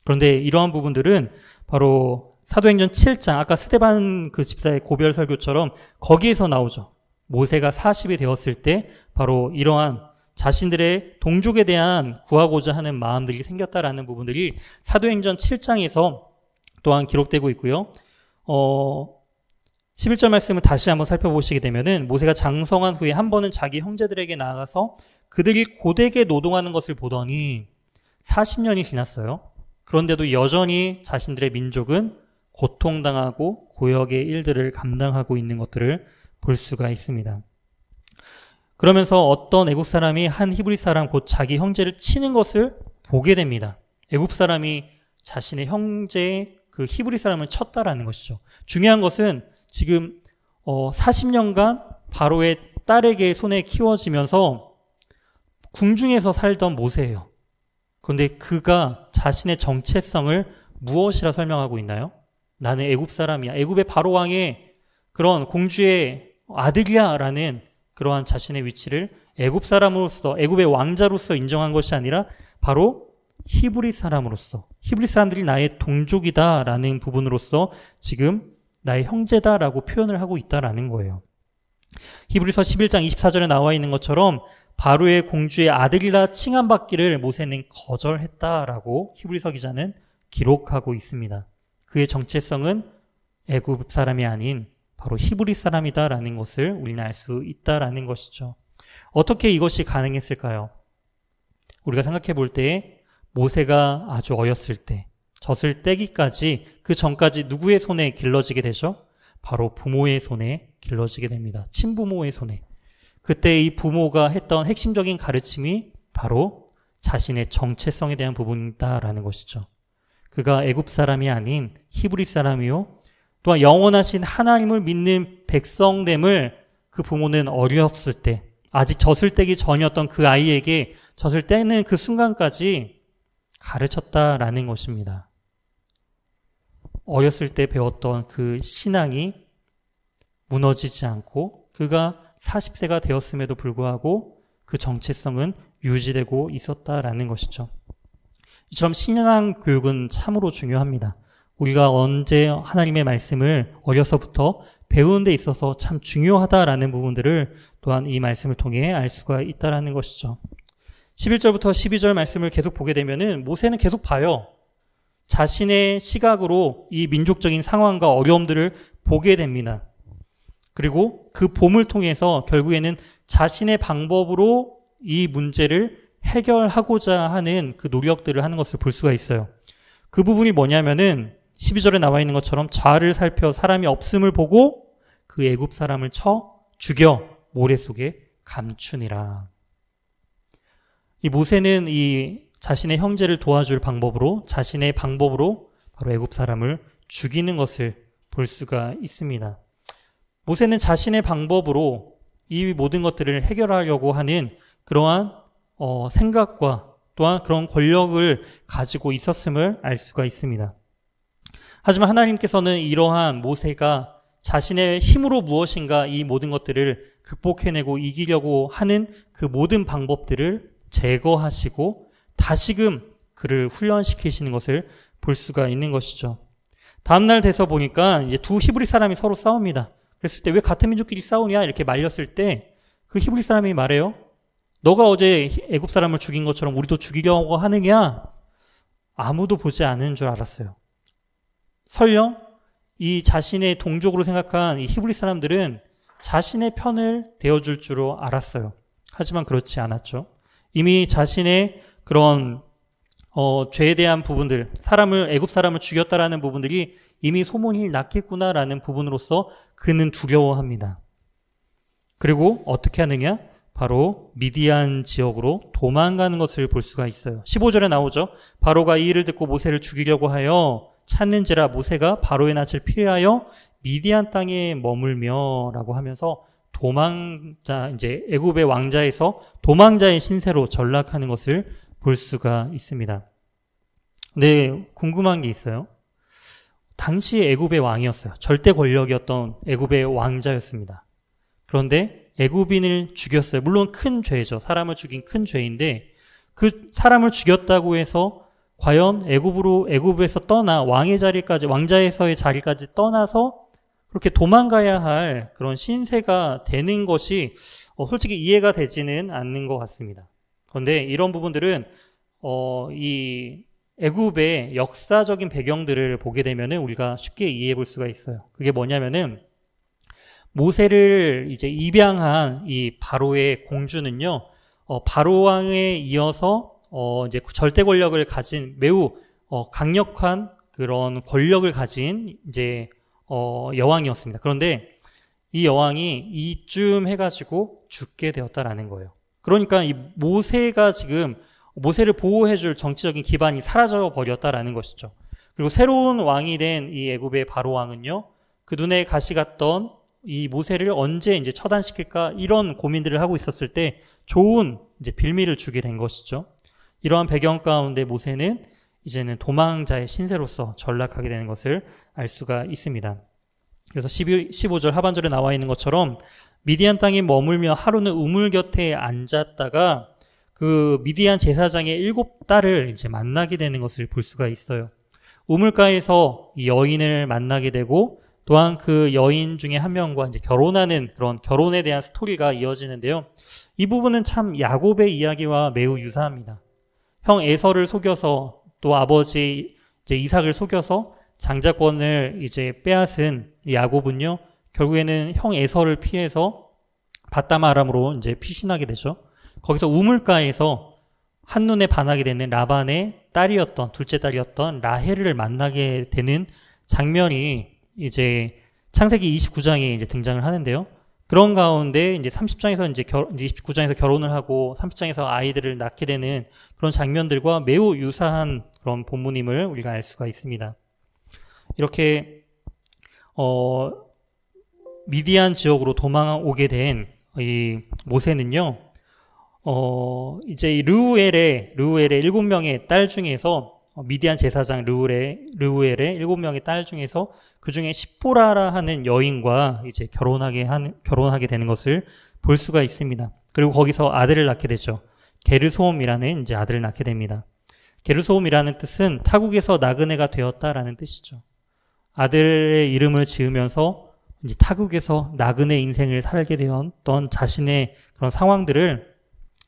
그런데 이러한 부분들은 바로 사도행전 7장, 아까 스데반 그 집사의 고별 설교처럼 거기에서 나오죠. 모세가 40이 되었을 때 바로 이러한 자신들의 동족에 대한 구하고자 하는 마음들이 생겼다라는 부분들이 사도행전 7장에서 또한 기록되고 있고요. 11절 말씀을 다시 한번 살펴보시게 되면은 모세가 장성한 후에 한 번은 자기 형제들에게 나아가서 그들이 고되게 노동하는 것을 보더니 40년이 지났어요. 그런데도 여전히 자신들의 민족은 고통당하고 고역의 일들을 감당하고 있는 것들을 볼 수가 있습니다. 그러면서 어떤 애국 사람이 한 히브리 사람 곧 자기 형제를 치는 것을 보게 됩니다. 애국 사람이 자신의 형제 그 히브리 사람을 쳤다라는 것이죠. 중요한 것은 지금 40년간 바로의 딸에게 손에 키워지면서 궁중에서 살던 모세예요. 그런데 그가 자신의 정체성을 무엇이라 설명하고 있나요? 나는 애굽 사람이야. 애굽의 바로 왕의 그런 공주의 아들이야 라는 그러한 자신의 위치를 애굽 사람으로서, 애굽의 왕자로서 인정한 것이 아니라 바로 히브리 사람으로서, 히브리 사람들이 나의 동족이다 라는 부분으로서 지금 나의 형제다라고 표현을 하고 있다라는 거예요. 히브리서 11장 24절에 나와 있는 것처럼 바로의 공주의 아들이라 칭함받기를 모세는 거절했다라고 히브리서 기자는 기록하고 있습니다. 그의 정체성은 애굽 사람이 아닌 바로 히브리 사람이다라는 것을 우리는 알 수 있다라는 것이죠. 어떻게 이것이 가능했을까요? 우리가 생각해 볼 때 모세가 아주 어렸을 때, 젖을 떼기까지 그 전까지 누구의 손에 길러지게 되죠? 바로 부모의 손에 길러지게 됩니다. 친부모의 손에. 그때 이 부모가 했던 핵심적인 가르침이 바로 자신의 정체성에 대한 부분이다라는 것이죠. 그가 애굽 사람이 아닌 히브리 사람이요, 또한 영원하신 하나님을 믿는 백성됨을 그 부모는 어렸을 때, 아직 젖을 떼기 전이었던 그 아이에게 젖을 떼는 그 순간까지 가르쳤다라는 것입니다. 어렸을 때 배웠던 그 신앙이 무너지지 않고 그가 40세가 되었음에도 불구하고 그 정체성은 유지되고 있었다라는 것이죠. 이처럼 신앙 교육은 참으로 중요합니다. 우리가 언제 하나님의 말씀을 어려서부터 배우는 데 있어서 참 중요하다라는 부분들을 또한 이 말씀을 통해 알 수가 있다라는 것이죠. 11절부터 12절 말씀을 계속 보게 되면은 모세는 계속 봐요. 자신의 시각으로 이 민족적인 상황과 어려움들을 보게 됩니다. 그리고 그 봄을 통해서 결국에는 자신의 방법으로 이 문제를 해결하고자 하는 그 노력들을 하는 것을 볼 수가 있어요. 그 부분이 뭐냐면은 12절에 나와 있는 것처럼 좌를 살펴 사람이 없음을 보고 그 애굽 사람을 쳐 죽여 모래 속에 감추니라. 이 모세는 이 자신의 형제를 도와줄 방법으로, 자신의 방법으로 바로 애굽 사람을 죽이는 것을 볼 수가 있습니다. 모세는 자신의 방법으로 이 모든 것들을 해결하려고 하는 그러한 생각과 또한 그런 권력을 가지고 있었음을 알 수가 있습니다. 하지만 하나님께서는 이러한 모세가 자신의 힘으로 무엇인가 이 모든 것들을 극복해내고 이기려고 하는 그 모든 방법들을 제거하시고 다시금 그를 훈련시키시는 것을 볼 수가 있는 것이죠. 다음날 돼서 보니까 이제 두 히브리 사람이 서로 싸웁니다. 그랬을 때 왜 같은 민족끼리 싸우냐 이렇게 말렸을 때 그 히브리 사람이 말해요. 너가 어제 애굽 사람을 죽인 것처럼 우리도 죽이려고 하느냐? 아무도 보지 않은 줄 알았어요. 설령 이 자신의 동족으로 생각한 이 히브리 사람들은 자신의 편을 대어줄 줄 알았어요. 하지만 그렇지 않았죠. 이미 자신의 그런 죄에 대한 부분들, 애굽 사람을 죽였다라는 부분들이 이미 소문이 났겠구나라는 부분으로서 그는 두려워합니다. 그리고 어떻게 하느냐? 바로 미디안 지역으로 도망가는 것을 볼 수가 있어요. 15절에 나오죠. 바로가 이 일을 듣고 모세를 죽이려고 하여 찾는지라 모세가 바로의 낯을 피하여 미디안 땅에 머물며라고 하면서 이제 애굽의 왕자에서 도망자의 신세로 전락하는 것을 볼 수가 있습니다. 근데 궁금한 게 있어요. 당시 애굽의 왕이었어요. 절대 권력이었던 애굽의 왕자였습니다. 그런데 애굽인을 죽였어요. 물론 큰 죄죠. 사람을 죽인 큰 죄인데 그 사람을 죽였다고 해서 과연 애굽에서 떠나 왕자에서의 자리까지 떠나서 그렇게 도망가야 할 그런 신세가 되는 것이 솔직히 이해가 되지는 않는 것 같습니다. 그런데 이런 부분들은 이 애굽의 역사적인 배경들을 보게 되면은 우리가 쉽게 이해해 볼 수가 있어요. 그게 뭐냐면은 모세를 이제 입양한 이 바로의 공주는요, 바로 왕에 이어서 이제 절대 권력을 가진 매우 강력한 그런 권력을 가진 이제 여왕이었습니다. 그런데 이 여왕이 이쯤 해가지고 죽게 되었다라는 거예요. 그러니까 이 모세를 보호해줄 정치적인 기반이 사라져 버렸다라는 것이죠. 그리고 새로운 왕이 된 이 애굽의 바로 왕은요, 그 눈에 가시 같던 이 모세를 언제 이제 처단시킬까 이런 고민들을 하고 있었을 때 좋은 이제 빌미를 주게 된 것이죠. 이러한 배경 가운데 모세는 이제는 도망자의 신세로서 전락하게 되는 것을 알 수가 있습니다. 그래서 15절 하반절에 나와 있는 것처럼 미디안 땅에 머물며 하루는 우물 곁에 앉았다가 그 미디안 제사장의 7딸을 이제 만나게 되는 것을 볼 수가 있어요. 우물가에서 이 여인을 만나게 되고 또한 그 여인 중에 한 명과 이제 결혼하는 그런 결혼에 대한 스토리가 이어지는데요. 이 부분은 참 야곱의 이야기와 매우 유사합니다. 형 에서를 속여서 또 아버지 이제 이삭을 속여서 장자권을 이제 빼앗은 야곱은요, 결국에는 형 에서를 피해서 바담 아람으로 이제 피신하게 되죠. 거기서 우물가에서 한눈에 반하게 되는 라반의 둘째 딸이었던 라헬을 만나게 되는 장면이 이제 창세기 29장에 이제 등장을 하는데요. 그런 가운데 이제 30장에서 이제 29장에서 결혼을 하고 30장에서 아이들을 낳게 되는 그런 장면들과 매우 유사한 그런 본문임을 우리가 알 수가 있습니다. 이렇게 미디안 지역으로 도망오게 된 이 모세는요, 이제 이 르우엘의 7명의 딸 중에서 미디안 제사장 르우엘의 7명의 딸 중에서 그 중에 십보라라 하는 여인과 이제 결혼하게 되는 것을 볼 수가 있습니다. 그리고 거기서 아들을 낳게 되죠. 게르솜이라는 이제 아들을 낳게 됩니다. 게르솜이라는 뜻은 타국에서 나그네가 되었다라는 뜻이죠. 아들의 이름을 지으면서 이제 타국에서 나그네 인생을 살게 되었던 자신의 그런 상황들을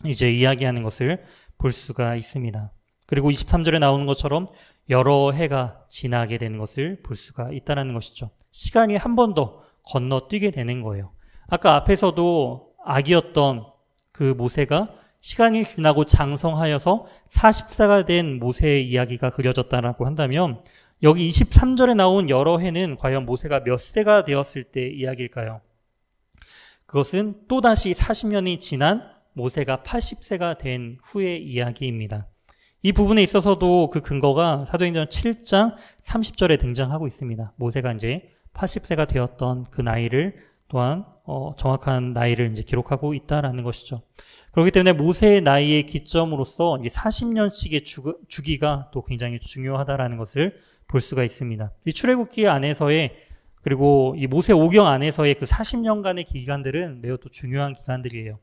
이제 이야기하는 것을 볼 수가 있습니다. 그리고 23절에 나오는 것처럼 여러 해가 지나게 되는 것을 볼 수가 있다는 것이죠. 시간이 한 번 더 건너뛰게 되는 거예요. 아까 앞에서도 아기였던 그 모세가 시간이 지나고 장성하여서 40세가 된 모세의 이야기가 그려졌다라고 한다면 여기 23절에 나온 여러 해는 과연 모세가 몇 세가 되었을 때 이야기일까요? 그것은 또다시 40년이 지난 모세가 80세가 된 후의 이야기입니다. 이 부분에 있어서도 그 근거가 사도행전 7장 30절에 등장하고 있습니다. 모세가 이제 80세가 되었던 그 나이를 또한 정확한 나이를 이제 기록하고 있다라는 것이죠. 그렇기 때문에 모세의 나이의 기점으로서 이제 40년씩의 주기가 또 굉장히 중요하다라는 것을 볼 수가 있습니다. 이 출애굽기 안에서의 그리고 이 모세 오경 안에서의 그 40년간의 기간들은 매우 또 중요한 기간들이에요.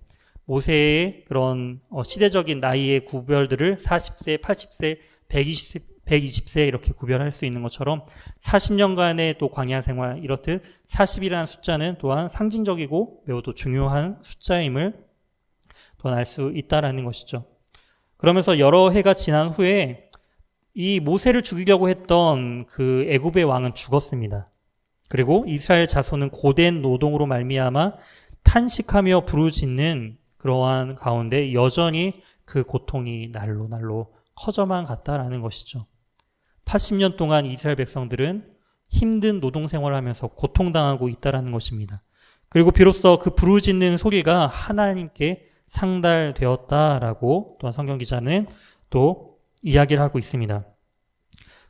모세의 그런 시대적인 나이의 구별들을 40세, 80세, 120세 이렇게 구별할 수 있는 것처럼 40년간의 또 광야 생활 이렇듯 40이라는 숫자는 또한 상징적이고 매우 또 중요한 숫자임을 또한 알 수 있다라는 것이죠. 그러면서 여러 해가 지난 후에 이 모세를 죽이려고 했던 그 애굽의 왕은 죽었습니다. 그리고 이스라엘 자손은 고된 노동으로 말미암아 탄식하며 부르짖는 그러한 가운데 여전히 그 고통이 날로 날로 커져만 갔다라는 것이죠. 80년 동안 이스라엘 백성들은 힘든 노동 생활을 하면서 고통당하고 있다라는 것입니다. 그리고 비로소 그 부르짖는 소리가 하나님께 상달되었다라고 또한 성경 기자는 또 이야기를 하고 있습니다.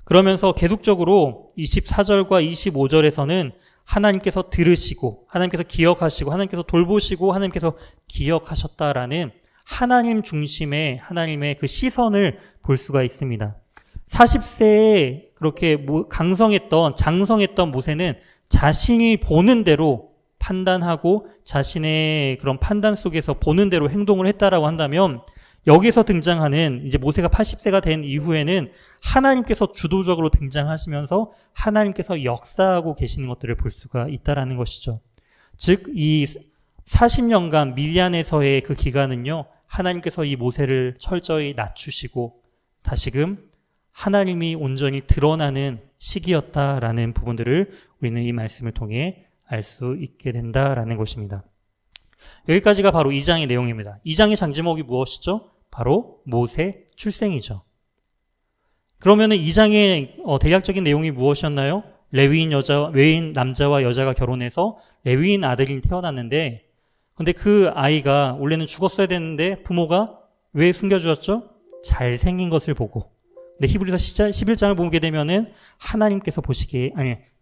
그러면서 계속적으로 24절과 25절에서는 하나님께서 들으시고 하나님께서 기억하시고 하나님께서 돌보시고 하나님께서 기억하셨다라는 하나님 중심의 하나님의 그 시선을 볼 수가 있습니다. 40세에 그렇게 장성했던 모세는 자신이 보는 대로 판단하고 자신의 그런 판단 속에서 보는 대로 행동을 했다라고 한다면 여기서 등장하는 이제 모세가 80세가 된 이후에는 하나님께서 주도적으로 등장하시면서 하나님께서 역사하고 계시는 것들을 볼 수가 있다라는 것이죠. 즉, 이 40년간 미디안에서의 그 기간은요, 하나님께서 이 모세를 철저히 낮추시고 다시금 하나님이 온전히 드러나는 시기였다라는 부분들을 우리는 이 말씀을 통해 알 수 있게 된다라는 것입니다. 여기까지가 바로 2장의 내용입니다. 2장의 장제목이 무엇이죠? 바로 모세 출생이죠. 그러면은 2장의 대략적인 내용이 무엇이었나요? 레위인 남자와 여자가 결혼해서 레위인 아들이 태어났는데, 근데 그 아이가 원래는 죽었어야 되는데 부모가 왜 숨겨주었죠? 잘생긴 것을 보고. 근데 히브리서 11장을 보게 되면은 하나님께서 보시기에,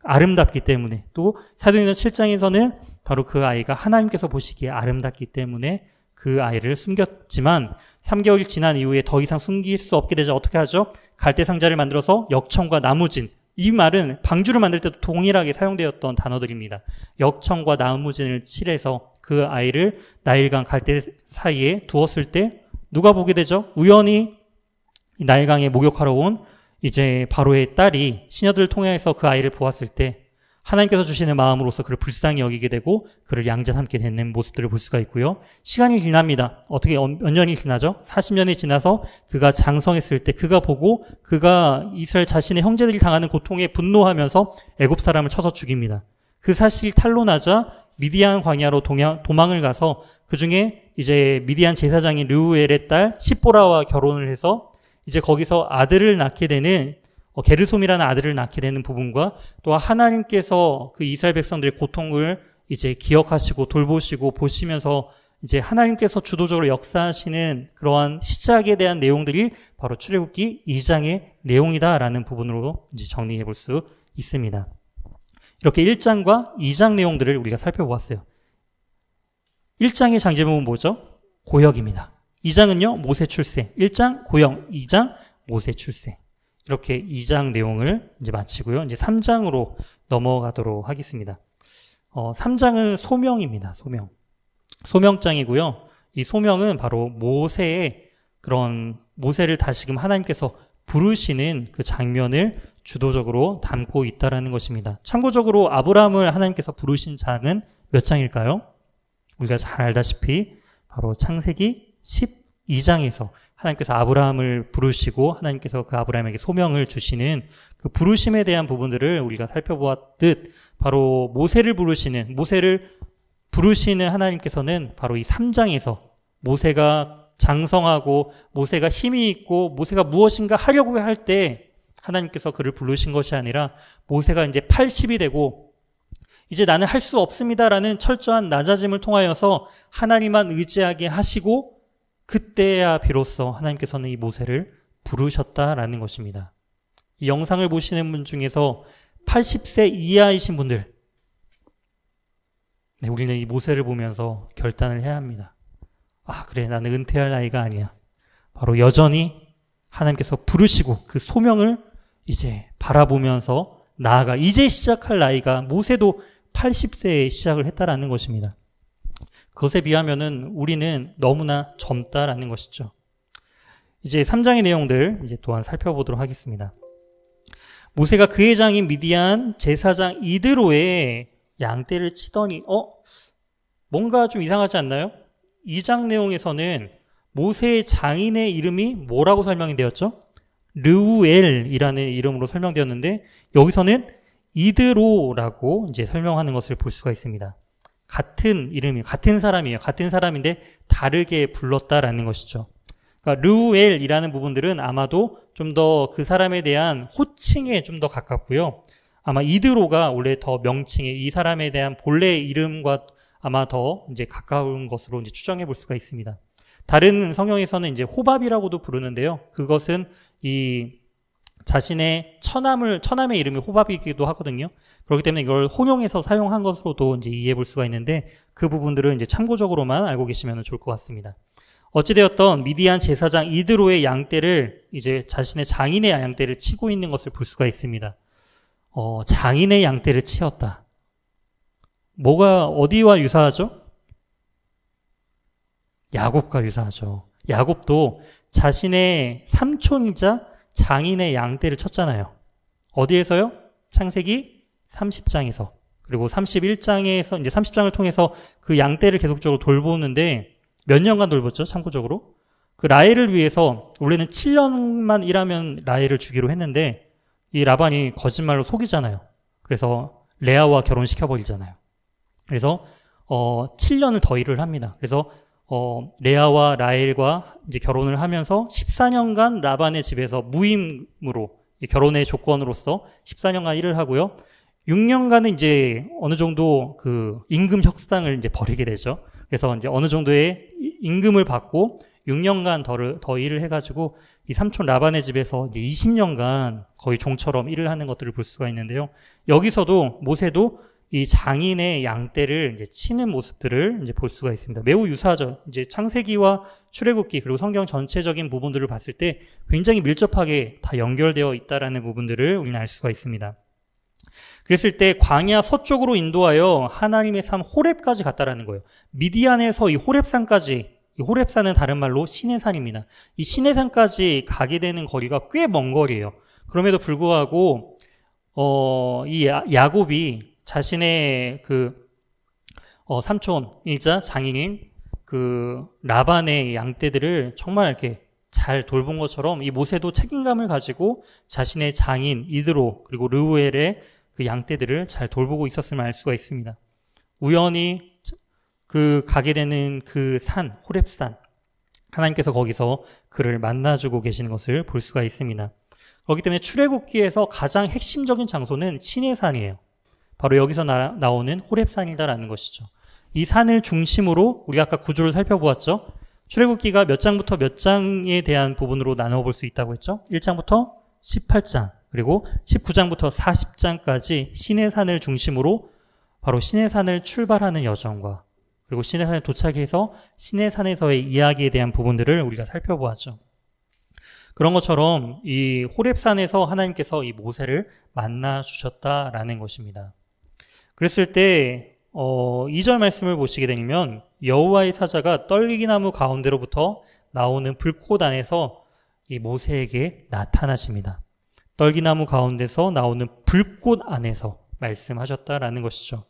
아름답기 때문에, 또 사도행전 7장에서는 바로 그 아이가 하나님께서 보시기에 아름답기 때문에 그 아이를 숨겼지만 3개월이 지난 이후에 더 이상 숨길 수 없게 되자 어떻게 하죠? 갈대 상자를 만들어서 역청과 나무진, 이 말은 방주를 만들 때도 동일하게 사용되었던 단어들입니다. 역청과 나무진을 칠해서 그 아이를 나일강 갈대 사이에 두었을 때 누가 보게 되죠? 우연히 나일강에 목욕하러 온 이제 바로의 딸이 시녀들을 통해서 그 아이를 보았을 때 하나님께서 주시는 마음으로서 그를 불쌍히 여기게 되고 그를 양자 삼게 되는 모습들을 볼 수가 있고요. 시간이 지납니다. 어떻게 몇 년이 지나죠? 40년이 지나서 그가 장성했을 때 그가 보고 그가 이스라엘 자신의 형제들이 당하는 고통에 분노하면서 애굽 사람을 쳐서 죽입니다. 그 사실이 탄로나자 미디안 광야로 도망을 가서 그 중에 이제 미디안 제사장인 르우엘의 딸 시보라와 결혼을 해서 이제 거기서 아들을 낳게 되는 게르솜이라는 아들을 낳게 되는 부분과 또 하나님께서 그 이스라엘 백성들의 고통을 이제 기억하시고 돌보시고 보시면서 이제 하나님께서 주도적으로 역사하시는 그러한 시작에 대한 내용들이 바로 출애굽기 2장의 내용이다라는 부분으로 이제 정리해 볼 수 있습니다. 이렇게 1장과 2장 내용들을 우리가 살펴보았어요. 1장의 장제목은 뭐죠? 고역입니다. 2장은요, 모세 출생. 1장 고역, 2장 모세 출생. 이렇게 2장 내용을 이제 마치고요. 이제 3장으로 넘어가도록 하겠습니다. 3장은 소명입니다. 소명장이고요. 이 소명은 바로 모세를 다시금 하나님께서 부르시는 그 장면을 주도적으로 담고 있다라는 것입니다. 참고적으로 아브라함을 하나님께서 부르신 장은 몇 장일까요? 우리가 잘 알다시피 바로 창세기 12장에서 하나님께서 아브라함을 부르시고 하나님께서 그 아브라함에게 소명을 주시는 그 부르심에 대한 부분들을 우리가 살펴보았듯 바로 모세를 부르시는 하나님께서는 바로 이 3장에서 모세가 장성하고 모세가 힘이 있고 모세가 무엇인가 하려고 할 때 하나님께서 그를 부르신 것이 아니라 모세가 이제 80이 되고 이제 나는 할 수 없습니다라는 철저한 낮아짐을 통하여서 하나님만 의지하게 하시고 그때야 비로소 하나님께서는 이 모세를 부르셨다라는 것입니다. 이 영상을 보시는 분 중에서 80세 이하이신 분들, 우리는 이 모세를 보면서 결단을 해야 합니다. 그래, 나는 은퇴할 나이가 아니야. 바로 여전히 하나님께서 부르시고 그 소명을 이제 바라보면서 나아가 이제 시작할 나이가 모세도 80세에 시작을 했다라는 것입니다. 그것에 비하면은 우리는 너무나 젊다라는 것이죠. 이제 3장의 내용들 이제 또한 살펴보도록 하겠습니다. 모세가 그의 장인 미디안 제사장 이드로의 양떼를 치더니 뭔가 좀 이상하지 않나요? 2장 내용에서는 모세의 장인의 이름이 뭐라고 설명이 되었죠? 르우엘이라는 이름으로 설명되었는데 여기서는 이드로라고 이제 설명하는 것을 볼 수가 있습니다. 같은 이름이에요. 같은 사람이에요. 같은 사람인데 다르게 불렀다라는 것이죠. 그러니까 르우엘이라는 부분들은 아마도 좀 더 그 사람에 대한 호칭에 좀 더 가깝고요. 아마 이드로가 원래 더 명칭에 이 사람에 대한 본래의 이름과 아마 더 이제 가까운 것으로 이제 추정해 볼 수가 있습니다. 다른 성경에서는 이제 호밥이라고도 부르는데요. 그것은 이 자신의 처남의 이름이 호밥이기도 하거든요. 그렇기 때문에 이걸 혼용해서 사용한 것으로도 이제 이해해 볼 수가 있는데 그 부분들은 이제 참고적으로만 알고 계시면 좋을 것 같습니다. 어찌되었던 미디안 제사장 이드로의 양떼를 이제 자신의 장인의 양떼를 치고 있는 것을 볼 수가 있습니다. 장인의 양떼를 치었다. 뭐가 어디와 유사하죠? 야곱과 유사하죠. 야곱도 자신의 삼촌이자 장인의 양떼를 쳤잖아요. 어디에서요? 창세기 30장에서. 그리고 31장에서 이제 30장을 통해서 그 양떼를 계속적으로 돌보는데 몇 년간 돌봤죠? 참고적으로. 그 라헬을 위해서 원래는 7년만 일하면 라헬을 주기로 했는데 이 라반이 거짓말로 속이잖아요. 그래서 레아와 결혼시켜버리잖아요. 그래서 7년을 더 일을 합니다. 그래서 레아와 라헬과 이제 결혼을 하면서 14년간 라반의 집에서 무임으로 결혼의 조건으로서 14년간 일을 하고요. 6년간은 이제 어느 정도 그 임금 협상을 이제 벌이게 되죠. 그래서 이제 어느 정도의 임금을 받고 6년간 더 일을 해가지고 이 삼촌 라반의 집에서 이제 20년간 거의 종처럼 일을 하는 것들을 볼 수가 있는데요. 여기서도 모세도 이 장인의 양떼를 이제 치는 모습들을 이제 볼 수가 있습니다. 매우 유사하죠. 이제 창세기와 출애굽기 그리고 성경 전체적인 부분들을 봤을 때 굉장히 밀접하게 다 연결되어 있다라는 부분들을 우리는 알 수가 있습니다. 그랬을 때 광야 서쪽으로 인도하여 하나님의 산 호렙까지 갔다라는 거예요. 미디안에서 이 호렙산까지, 이 호렙산은 다른 말로 시내산입니다. 이 시내산까지 가게 되는 거리가 꽤 먼 거리예요. 그럼에도 불구하고 이 야곱이 자신의 그 삼촌이자 장인인 그 라반의 양떼들을 정말 이렇게 잘 돌본 것처럼 이 모세도 책임감을 가지고 자신의 장인 이드로 그리고 르우엘의 그 양떼들을 잘 돌보고 있었음을 알 수가 있습니다. 우연히 그 가게 되는 그 산, 호렙산, 하나님께서 거기서 그를 만나주고 계시는 것을 볼 수가 있습니다. 그렇기 때문에 출애굽기에서 가장 핵심적인 장소는 시내산이에요. 바로 여기서 나오는 호렙산이다라는 것이죠. 이 산을 중심으로 우리가 아까 구조를 살펴보았죠. 출애굽기가 몇 장부터 몇 장에 대한 부분으로 나눠볼 수 있다고 했죠. 1장부터 18장 그리고 19장부터 40장까지 시내산을 중심으로 바로 시내산을 출발하는 여정과 그리고 시내산에 도착해서 시내산에서의 이야기에 대한 부분들을 우리가 살펴보았죠. 그런 것처럼 이 호렙산에서 하나님께서 이 모세를 만나 주셨다라는 것입니다. 그랬을 때 2절 말씀을 보시게 되면 여호와의 사자가 떨기나무 가운데로부터 나오는 불꽃 안에서 이 모세에게 나타나십니다. 떨기나무 가운데서 나오는 불꽃 안에서 말씀하셨다라는 것이죠.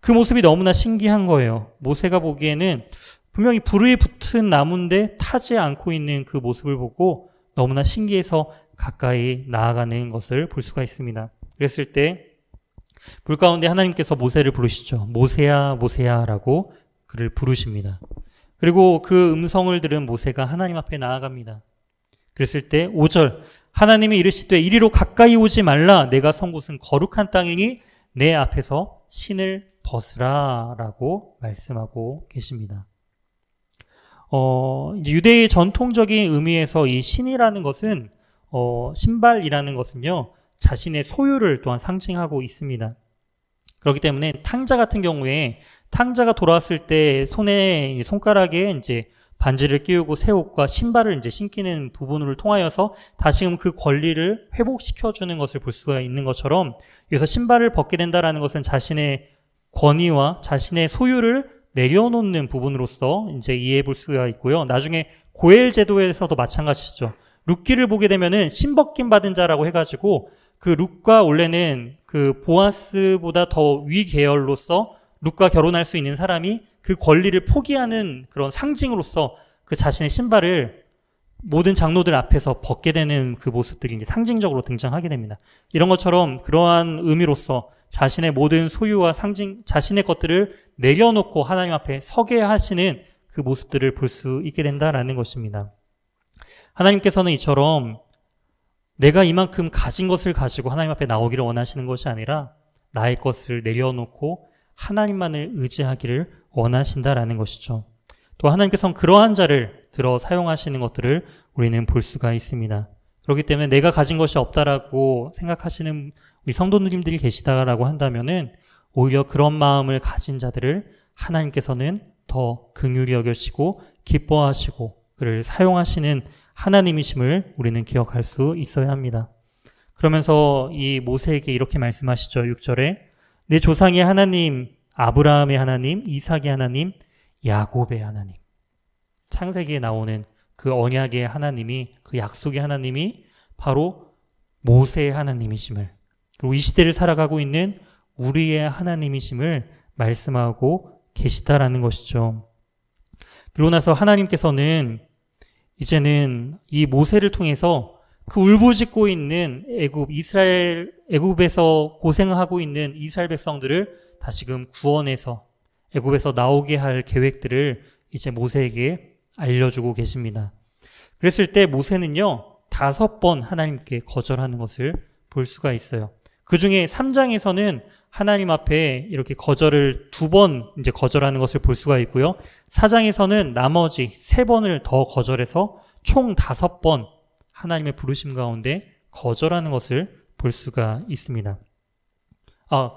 그 모습이 너무나 신기한 거예요. 모세가 보기에는 분명히 불이 붙은 나무인데 타지 않고 있는 그 모습을 보고 너무나 신기해서 가까이 나아가는 것을 볼 수가 있습니다. 그랬을 때 불 가운데 하나님께서 모세를 부르시죠. 모세야 모세야 라고 그를 부르십니다. 그리고 그 음성을 들은 모세가 하나님 앞에 나아갑니다. 그랬을 때 5절 하나님이 이르시되 이리로 가까이 오지 말라 내가 선 곳은 거룩한 땅이니 내 앞에서 신을 벗으라 라고 말씀하고 계십니다. 유대의 전통적인 의미에서 이 신이라는 것은 신발이라는 것은요 자신의 소유를 또한 상징하고 있습니다. 그렇기 때문에 탕자 같은 경우에 탕자가 돌아왔을 때 손가락에 이제 반지를 끼우고 새 옷과 신발을 이제 신기는 부분을 통하여서 다시금 그 권리를 회복시켜주는 것을 볼 수가 있는 것처럼 여기서 신발을 벗게 된다라는 것은 자신의 권위와 자신의 소유를 내려놓는 부분으로서 이제 이해해 볼 수가 있고요. 나중에 고엘 제도에서도 마찬가지죠. 룻기를 보게 되면은 신벗김 받은 자라고 해가지고 그 룻과 원래는 그 보아스보다 더 위 계열로서 룻과 결혼할 수 있는 사람이 그 권리를 포기하는 그런 상징으로서 그 자신의 신발을 모든 장로들 앞에서 벗게 되는 그 모습들이 이제 상징적으로 등장하게 됩니다. 이런 것처럼 그러한 의미로서 자신의 모든 소유와 자신의 것들을 내려놓고 하나님 앞에 서게 하시는 그 모습들을 볼 수 있게 된다라는 것입니다. 하나님께서는 이처럼 내가 이만큼 가진 것을 가지고 하나님 앞에 나오기를 원하시는 것이 아니라 나의 것을 내려놓고 하나님만을 의지하기를 원하신다라는 것이죠. 또 하나님께서는 그러한 자를 들어 사용하시는 것들을 우리는 볼 수가 있습니다. 그렇기 때문에 내가 가진 것이 없다라고 생각하시는 우리 성도님들이 계시다라고 한다면은 오히려 그런 마음을 가진 자들을 하나님께서는 더 긍휼히 여겨시고 기뻐하시고 그를 사용하시는 하나님이심을 우리는 기억할 수 있어야 합니다. 그러면서 이 모세에게 이렇게 말씀하시죠. 6절에 내 조상의 하나님, 아브라함의 하나님, 이삭의 하나님, 야곱의 하나님. 창세기에 나오는 그 언약의 하나님이, 그 약속의 하나님이 바로 모세의 하나님이심을, 그리고 이 시대를 살아가고 있는 우리의 하나님이심을 말씀하고 계시다라는 것이죠. 그러고 나서 하나님께서는 이제는 이 모세를 통해서 그 울부짖고 있는 애굽에서 고생하고 있는 이스라엘 백성들을 다시금 구원해서 애굽에서 나오게 할 계획들을 이제 모세에게 알려주고 계십니다. 그랬을 때 모세는요, 5번 하나님께 거절하는 것을 볼 수가 있어요. 그 중에 3장에서는 하나님 앞에 이렇게 거절을 2번 이제 거절하는 것을 볼 수가 있고요. 4장에서는 나머지 3번을 더 거절해서 총 5번 하나님의 부르심 가운데 거절하는 것을 볼 수가 있습니다.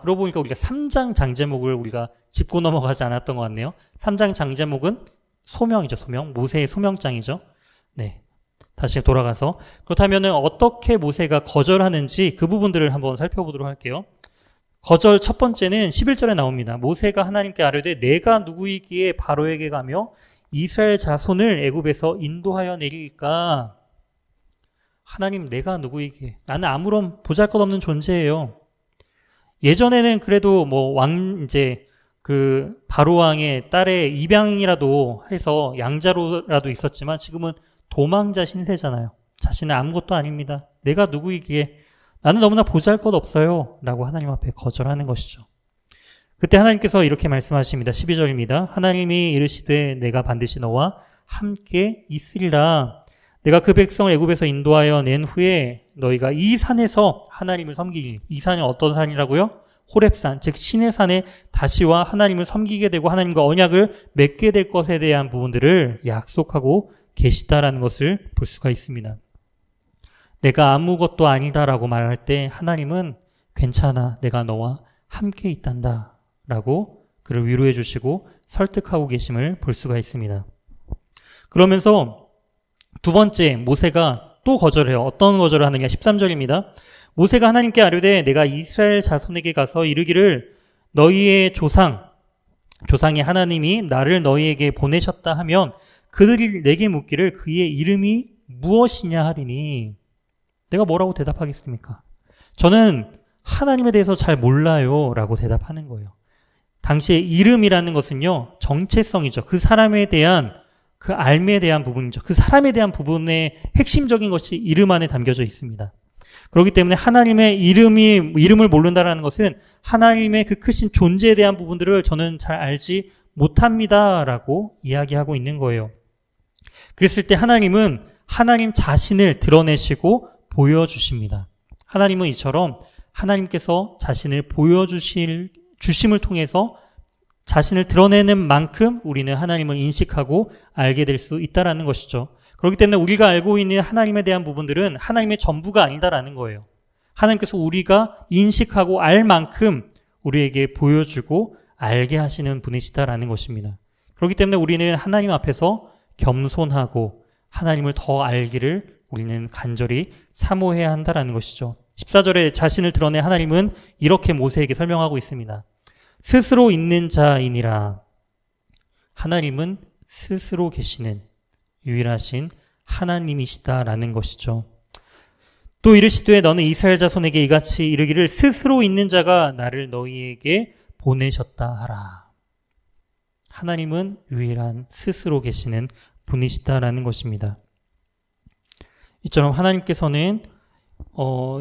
그러고 보니까 우리가 3장 장제목을 우리가 짚고 넘어가지 않았던 것 같네요. 3장 장제목은 소명이죠, 소명. 모세의 소명장이죠. 네. 다시 돌아가서. 그렇다면은 어떻게 모세가 거절하는지 그 부분들을 한번 살펴보도록 할게요. 거절 첫 번째는 11절에 나옵니다. 모세가 하나님께 아뢰되 내가 누구이기에 바로에게 가며 이스라엘 자손을 애굽에서 인도하여 내릴까? 하나님, 내가 누구이기에? 나는 아무런 보잘것없는 존재예요. 예전에는 그래도 바로 왕의 딸의 입양이라도 해서 양자로라도 있었지만 지금은 도망자 신세잖아요. 자신은 아무것도 아닙니다. 내가 누구이기에? 나는 너무나 보잘것없어요. 라고 하나님 앞에 거절하는 것이죠. 그때 하나님께서 이렇게 말씀하십니다. 12절입니다. 하나님이 이르시되 내가 반드시 너와 함께 있으리라. 내가 그 백성을 애굽에서 인도하여 낸 후에 너희가 이 산에서 하나님을 섬기리. 이 산이 어떤 산이라고요? 호렙산, 즉 신의 산에 다시와 하나님을 섬기게 되고 하나님과 언약을 맺게 될 것에 대한 부분들을 약속하고 계시다라는 것을 볼 수가 있습니다. 내가 아무것도 아니다라고 말할 때 하나님은 괜찮아, 내가 너와 함께 있단다 라고 그를 위로해 주시고 설득하고 계심을 볼 수가 있습니다. 그러면서 두 번째, 모세가 또 거절해요. 어떤 거절을 하느냐? 13절입니다. 모세가 하나님께 아뢰되 내가 이스라엘 자손에게 가서 이르기를 너희의 조상의 하나님이 나를 너희에게 보내셨다 하면 그들이 내게 묻기를 그의 이름이 무엇이냐 하리니 내가 뭐라고 대답하겠습니까? 저는 하나님에 대해서 잘 몰라요 라고 대답하는 거예요. 당시에 이름이라는 것은요, 정체성이죠. 그 사람에 대한 그 알미에 대한 부분이죠. 그 사람에 대한 부분의 핵심적인 것이 이름 안에 담겨져 있습니다. 그렇기 때문에 하나님의 이름을 모른다라는 것은 하나님의 그 크신 존재에 대한 부분들을 저는 잘 알지 못합니다라고 이야기하고 있는 거예요. 그랬을 때 하나님은 하나님 자신을 드러내시고 보여주십니다. 하나님은 이처럼 하나님께서 자신을 주심을 통해서 자신을 드러내는 만큼 우리는 하나님을 인식하고 알게 될 수 있다라는 것이죠. 그렇기 때문에 우리가 알고 있는 하나님에 대한 부분들은 하나님의 전부가 아니다라는 거예요. 하나님께서 우리가 인식하고 알 만큼 우리에게 보여주고 알게 하시는 분이시다라는 것입니다. 그렇기 때문에 우리는 하나님 앞에서 겸손하고 하나님을 더 알기를 우리는 간절히 사모해야 한다라는 것이죠. 14절에 자신을 드러낸 하나님은 이렇게 모세에게 설명하고 있습니다. 스스로 있는 자이니라. 하나님은 스스로 계시는 유일하신 하나님이시다라는 것이죠. 또 이르시되 너는 이스라엘 자손에게 이같이 이르기를 스스로 있는 자가 나를 너희에게 보내셨다 하라. 하나님은 유일한 스스로 계시는 분이시다라는 것입니다. 이처럼 하나님께서는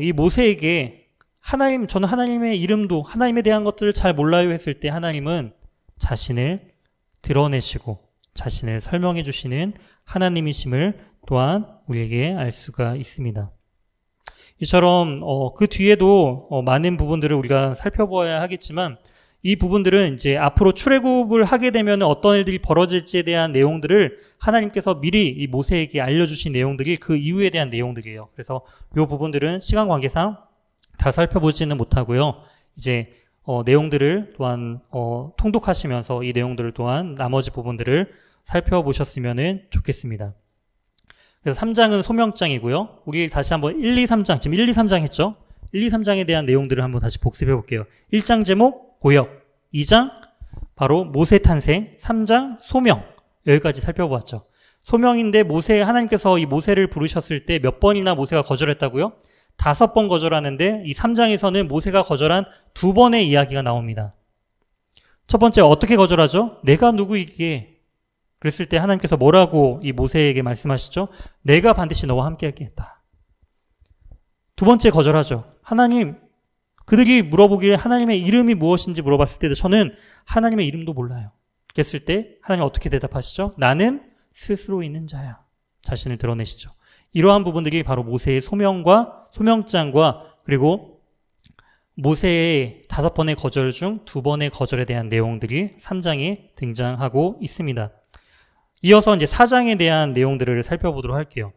이 모세에게 저는 하나님의 이름도 하나님에 대한 것들을 잘 몰라요 했을 때 하나님은 자신을 드러내시고 자신을 설명해 주시는 하나님이심을 또한 우리에게 알 수가 있습니다. 이처럼 그 뒤에도 많은 부분들을 우리가 살펴보아야 하겠지만 이 부분들은 이제 앞으로 출애굽을 하게 되면 어떤 일들이 벌어질지에 대한 내용들을 하나님께서 미리 이 모세에게 알려주신 내용들이 그 이후에 대한 내용들이에요. 그래서 이 부분들은 시간 관계상 다 살펴보지는 못하고요. 이제 내용들을 또한 통독하시면서 이 내용들을 또한 나머지 부분들을 살펴보셨으면 좋겠습니다. 그래서 3장은 소명장이고요. 우리 다시 한번 1, 2, 3장, 지금 1, 2, 3장 했죠? 1, 2, 3장에 대한 내용들을 한번 다시 복습해 볼게요. 1장 제목, 고역. 2장, 바로 모세 탄생. 3장, 소명. 여기까지 살펴보았죠. 소명인데 하나님께서 이 모세를 부르셨을 때 몇 번이나 모세가 거절했다고요? 5번 거절하는데 이 3장에서는 모세가 거절한 2번의 이야기가 나옵니다. 첫 번째, 어떻게 거절하죠? 내가 누구이기에? 그랬을 때 하나님께서 뭐라고 이 모세에게 말씀하시죠? 내가 반드시 너와 함께 하겠다. 2번째 거절하죠. 하나님, 그들이 물어보기에 하나님의 이름이 무엇인지 물어봤을 때도 저는 하나님의 이름도 몰라요. 그랬을 때 하나님 어떻게 대답하시죠? 나는 스스로 있는 자야. 자신을 드러내시죠. 이러한 부분들이 바로 모세의 소명장과 그리고 모세의 5번의 거절 중 2번의 거절에 대한 내용들이 3장에 등장하고 있습니다. 이어서 이제 4장에 대한 내용들을 살펴보도록 할게요.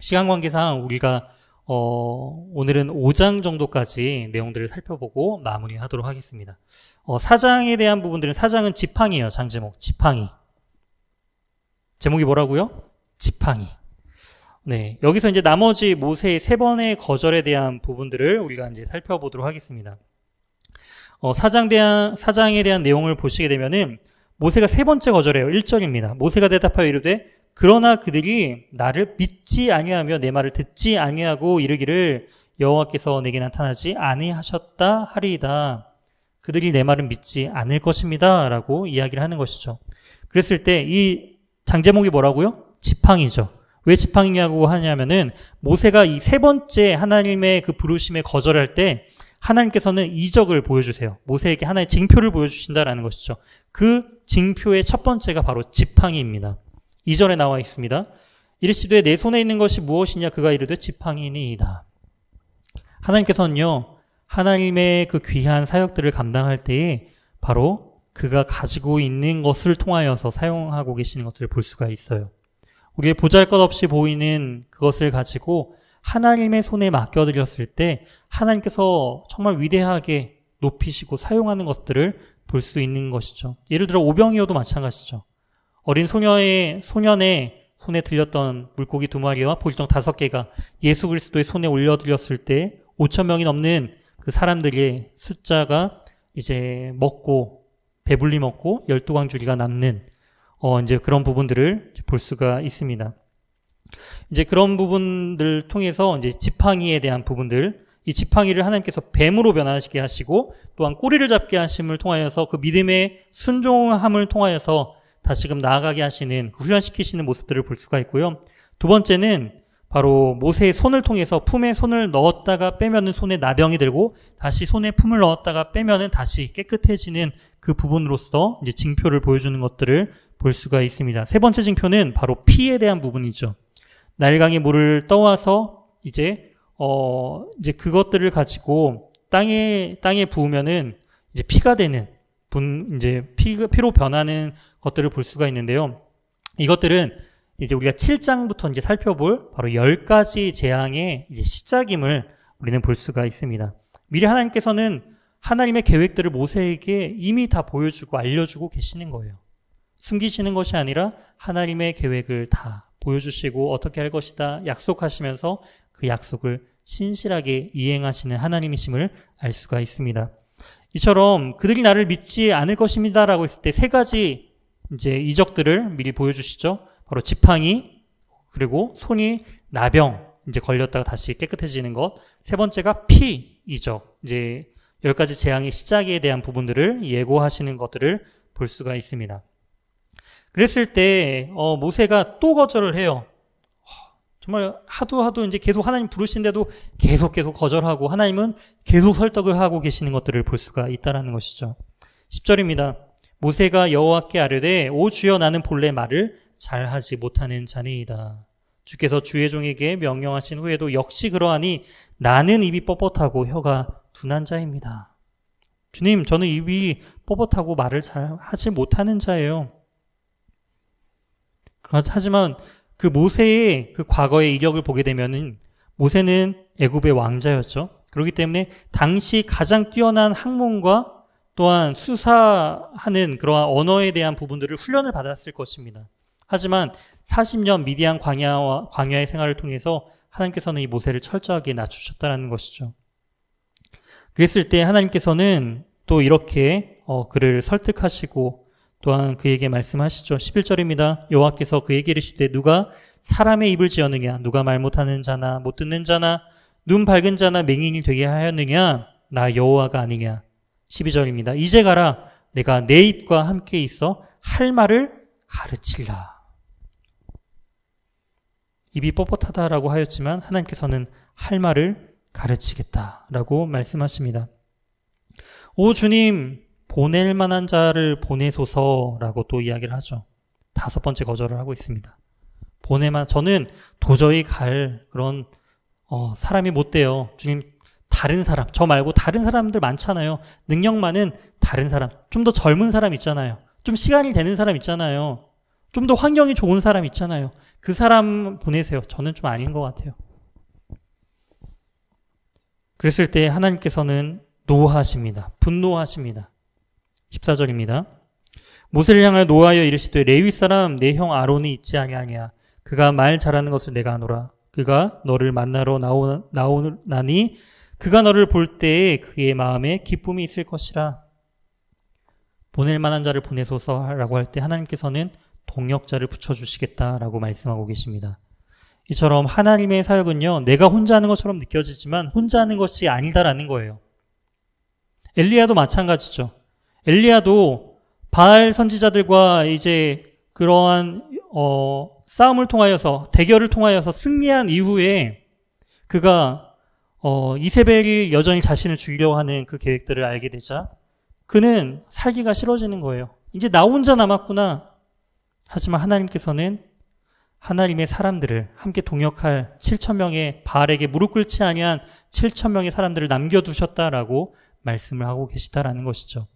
시간 관계상 우리가 오늘은 5장 정도까지 내용들을 살펴보고 마무리하도록 하겠습니다. 4장에 대한 부분들은 4장은 지팡이에요. 장제목 지팡이. 제목이 뭐라고요? 지팡이. 네, 여기서 이제 나머지 모세의 3번의 거절에 대한 부분들을 우리가 이제 살펴보도록 하겠습니다. 4장에 대한 내용을 보시게 되면은 모세가 3번째 거절해요. 1절입니다. 모세가 대답하여 이르되 그러나 그들이 나를 믿지 아니하며 내 말을 듣지 아니하고 이르기를 여호와께서 내게 나타나지 아니하셨다 하리이다. 그들이 내 말을 믿지 않을 것입니다. 라고 이야기를 하는 것이죠. 그랬을 때 이 장제목이 뭐라고요? 지팡이죠. 왜 지팡이냐고 하냐면은 모세가 이 3번째 하나님의 그 부르심에 거절할 때 하나님께서는 이적을 보여주세요. 모세에게 하나의 징표를 보여주신다라는 것이죠. 그 징표의 첫 번째가 바로 지팡이입니다. 2절에 나와 있습니다. 이르시되 내 손에 있는 것이 무엇이냐 그가 이르되 지팡이니이다. 하나님께서는요, 하나님의 그 귀한 사역들을 감당할 때에 바로 그가 가지고 있는 것을 통하여서 사용하고 계시는 것을 볼 수가 있어요. 우리의 보잘것없이 보이는 그것을 가지고 하나님의 손에 맡겨드렸을 때 하나님께서 정말 위대하게 높이시고 사용하는 것들을 볼 수 있는 것이죠. 예를 들어 오병이어도 마찬가지죠. 어린 소년의 손에 들렸던 물고기 2마리와 보리떡 5개가 예수 그리스도의 손에 올려드렸을 때 5,000명이 넘는 그 사람들의 숫자가 이제 배불리 먹고 12광주리가 남는 이제 그런 부분들을 볼 수가 있습니다. 이제 그런 부분들 통해서 이제 지팡이에 대한 부분들, 이 지팡이를 하나님께서 뱀으로 변화시게 하시고 또한 꼬리를 잡게 하심을 통하여서 그 믿음의 순종함을 통하여서 다시금 나아가게 하시는 그 훈련시키시는 모습들을 볼 수가 있고요. 2번째는 바로 모세의 손을 통해서 품에 손을 넣었다가 빼면은 손에 나병이 들고 다시 손에 품을 넣었다가 빼면은 다시 깨끗해지는 그 부분으로서 이제 징표를 보여주는 것들을 볼 수가 있습니다. 3번째 징표는 바로 피에 대한 부분이죠. 나일강의 물을 떠와서 이제 그것들을 가지고 땅에 부으면은 이제 피가 되는 피로 변하는 것들을 볼 수가 있는데요. 이것들은 이제 우리가 7장부터 이제 살펴볼 바로 10가지 재앙의 이제 시작임을 우리는 볼 수가 있습니다. 미리 하나님께서는 하나님의 계획들을 모세에게 이미 다 보여주고 알려주고 계시는 거예요. 숨기시는 것이 아니라 하나님의 계획을 다 보여주시고 어떻게 할 것이다 약속하시면서 그 약속을 신실하게 이행하시는 하나님이심을 알 수가 있습니다. 이처럼 그들이 나를 믿지 않을 것입니다라고 했을 때 3가지 이제 이적들을 미리 보여주시죠. 바로 지팡이, 그리고 손이 나병 이제 걸렸다가 다시 깨끗해지는 것. 3번째가 피이죠. 이제 10가지 재앙의 시작에 대한 부분들을 예고하시는 것들을 볼 수가 있습니다. 그랬을 때 모세가 또 거절을 해요. 정말 하도 이제 계속 하나님 부르신데도 계속 거절하고 하나님은 계속 설득을 하고 계시는 것들을 볼 수가 있다라는 것이죠. 10절입니다. 모세가 여호와께 아뢰되 오 주여 나는 본래 말을 잘하지 못하는 자니이다. 주께서 주의 종에게 명령하신 후에도 역시 그러하니 나는 입이 뻣뻣하고 혀가 둔한 자입니다. 주님, 저는 입이 뻣뻣하고 말을 잘하지 못하는 자예요. 하지만 그 모세의 그 과거의 이력을 보게 되면은 모세는 애굽의 왕자였죠. 그렇기 때문에 당시 가장 뛰어난 학문과 또한 수사하는 그러한 언어에 대한 부분들을 훈련을 받았을 것입니다. 하지만 40년 미디안 광야의 생활을 통해서 하나님께서는 이 모세를 철저하게 낮추셨다는 것이죠. 그랬을 때 하나님께서는 또 이렇게 그를 설득하시고 또한 그에게 말씀하시죠. 11절입니다. 여호와께서 그에게 이르시되 누가 사람의 입을 지었느냐? 누가 말 못하는 자나 못 듣는 자나 눈 밝은 자나 맹인이 되게 하였느냐? 나 여호와가 아니냐? 12절입니다. 이제 가라. 내가 내 입과 함께 있어 할 말을 가르치리라. 입이 뻣뻣하다라고 하였지만 하나님께서는 할 말을 가르치겠다라고 말씀하십니다. 오 주님, 보낼 만한 자를 보내소서라고 또 이야기를 하죠. 5번째 거절을 하고 있습니다. 저는 도저히 갈 그런 사람이 못 돼요. 주님, 다른 사람, 저 말고 다른 사람들 많잖아요. 능력 많은 다른 사람, 좀 더 젊은 사람 있잖아요. 좀 시간이 되는 사람 있잖아요. 좀 더 환경이 좋은 사람 있잖아요. 그 사람 보내세요. 저는 좀 아닌 것 같아요. 그랬을 때 하나님께서는 노하십니다. 분노하십니다. 14절입니다. 모세를 향하여 노하여 이르시되 레위 사람 내 형 아론이 있지 아니하냐. 그가 말 잘하는 것을 내가 아노라. 그가 너를 만나러 나오나니 그가 너를 볼 때에 그의 마음에 기쁨이 있을 것이라. 보낼 만한 자를 보내소서라고 할 때 하나님께서는 동역자를 붙여주시겠다라고 말씀하고 계십니다. 이처럼 하나님의 사역은요, 내가 혼자 하는 것처럼 느껴지지만 혼자 하는 것이 아니다라는 거예요. 엘리야도 마찬가지죠. 엘리야도 바알 선지자들과 이제 그러한 싸움을 통하여서, 대결을 통하여서 승리한 이후에 그가 이세벨이 여전히 자신을 죽이려고 하는 그 계획들을 알게 되자 그는 살기가 싫어지는 거예요. 이제 나 혼자 남았구나. 하지만 하나님께서는 하나님의 사람들을 함께 동역할 7,000명의 바알에게 무릎 꿇지 아니한 7,000명의 사람들을 남겨두셨다라고 말씀을 하고 계시다라는 것이죠.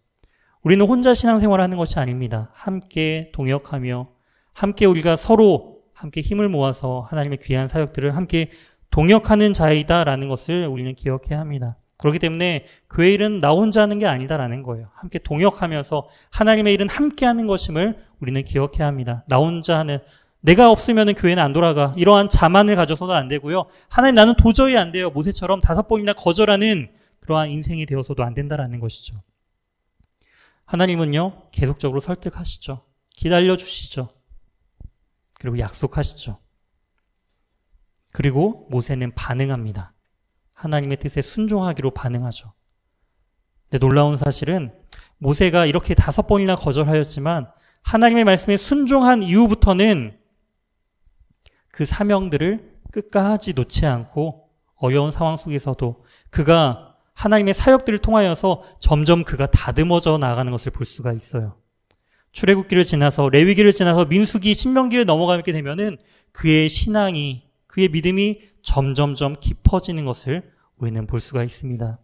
우리는 혼자 신앙생활을 하는 것이 아닙니다. 함께 동역하며 함께 우리가 서로 함께 힘을 모아서 하나님의 귀한 사역들을 함께 동역하는 자이다라는 것을 우리는 기억해야 합니다. 그렇기 때문에 교회 일은 나 혼자 하는 게 아니다라는 거예요. 함께 동역하면서 하나님의 일은 함께 하는 것임을 우리는 기억해야 합니다. 나 혼자 하는, 내가 없으면 교회는 안 돌아가. 이러한 자만을 가져서도 안 되고요. 하나님 나는 도저히 안 돼요. 모세처럼 5번이나 거절하는 그러한 인생이 되어서도 안 된다라는 것이죠. 하나님은요, 계속적으로 설득하시죠. 기다려주시죠. 그리고 약속하시죠. 그리고 모세는 반응합니다. 하나님의 뜻에 순종하기로 반응하죠. 근데 놀라운 사실은 모세가 이렇게 5번이나 거절하였지만 하나님의 말씀에 순종한 이후부터는 그 사명들을 끝까지 놓지 않고 어려운 상황 속에서도 그가 하나님의 사역들을 통하여서 점점 그가 다듬어져 나가는 것을 볼 수가 있어요. 출애굽기를 지나서 레위기를 지나서 민수기, 신명기를 넘어가게 되면은 그의 신앙이, 그의 믿음이 점점점 깊어지는 것을 우리는 볼 수가 있습니다.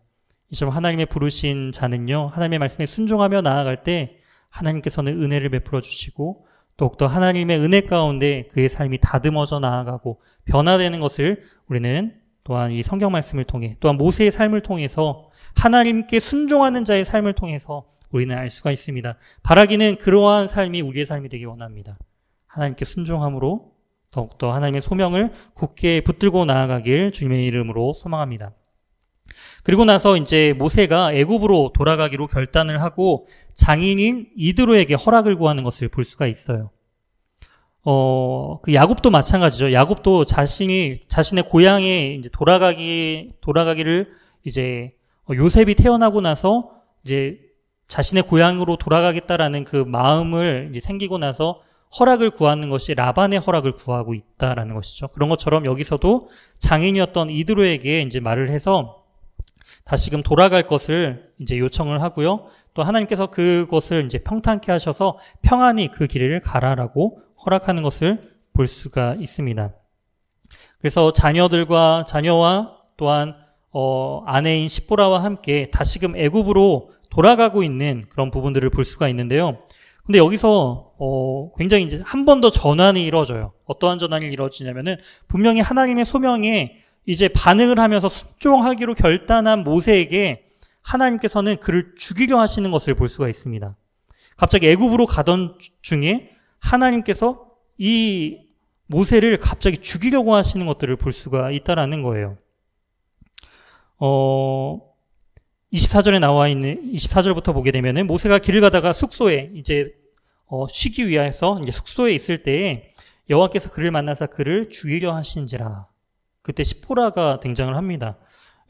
이처럼 하나님의 부르신 자는요, 하나님의 말씀에 순종하며 나아갈 때 하나님께서는 은혜를 베풀어 주시고 더욱더 하나님의 은혜 가운데 그의 삶이 다듬어져 나아가고 변화되는 것을 우리는 또한 이 성경 말씀을 통해, 또한 모세의 삶을 통해서 하나님께 순종하는 자의 삶을 통해서 우리는 알 수가 있습니다. 바라기는 그러한 삶이 우리의 삶이 되기 원합니다. 하나님께 순종함으로 더욱더 하나님의 소명을 굳게 붙들고 나아가길 주님의 이름으로 소망합니다. 그리고 나서 이제 모세가 애굽으로 돌아가기로 결단을 하고 장인인 이드로에게 허락을 구하는 것을 볼 수가 있어요. 그 야곱도 마찬가지죠. 야곱도 자신의 고향에 이제 돌아가기를 이제 요셉이 태어나고 나서 이제 자신의 고향으로 돌아가겠다라는 그 마음을 이제 생기고 나서 허락을 구하는 것이 라반의 허락을 구하고 있다라는 것이죠. 그런 것처럼 여기서도 장인이었던 이드로에게 이제 말을 해서 다시금 돌아갈 것을 이제 요청을 하고요. 또 하나님께서 그것을 이제 평탄케 하셔서 평안히 그 길을 가라라고 허락하는 것을 볼 수가 있습니다. 그래서 자녀와 또한 아내인 십보라와 함께 다시금 애굽으로 돌아가고 있는 그런 부분들을 볼 수가 있는데요. 근데 여기서 굉장히 이제 한 번 더 전환이 이루어져요. 어떠한 전환이 이루어지냐면은 분명히 하나님의 소명에 이제 반응을 하면서 순종하기로 결단한 모세에게 하나님께서는 그를 죽이려 하시는 것을 볼 수가 있습니다. 갑자기 애굽으로 가던 중에 하나님께서 이 모세를 갑자기 죽이려고 하시는 것들을 볼 수가 있다라는 거예요. 24절에 나와 있는 24절부터 보게 되면은 모세가 길을 가다가 숙소에 이제 쉬기 위해서 이제 숙소에 있을 때에 여호와께서 그를 만나서 그를 죽이려 하신지라. 그때 시포라가 등장을 합니다.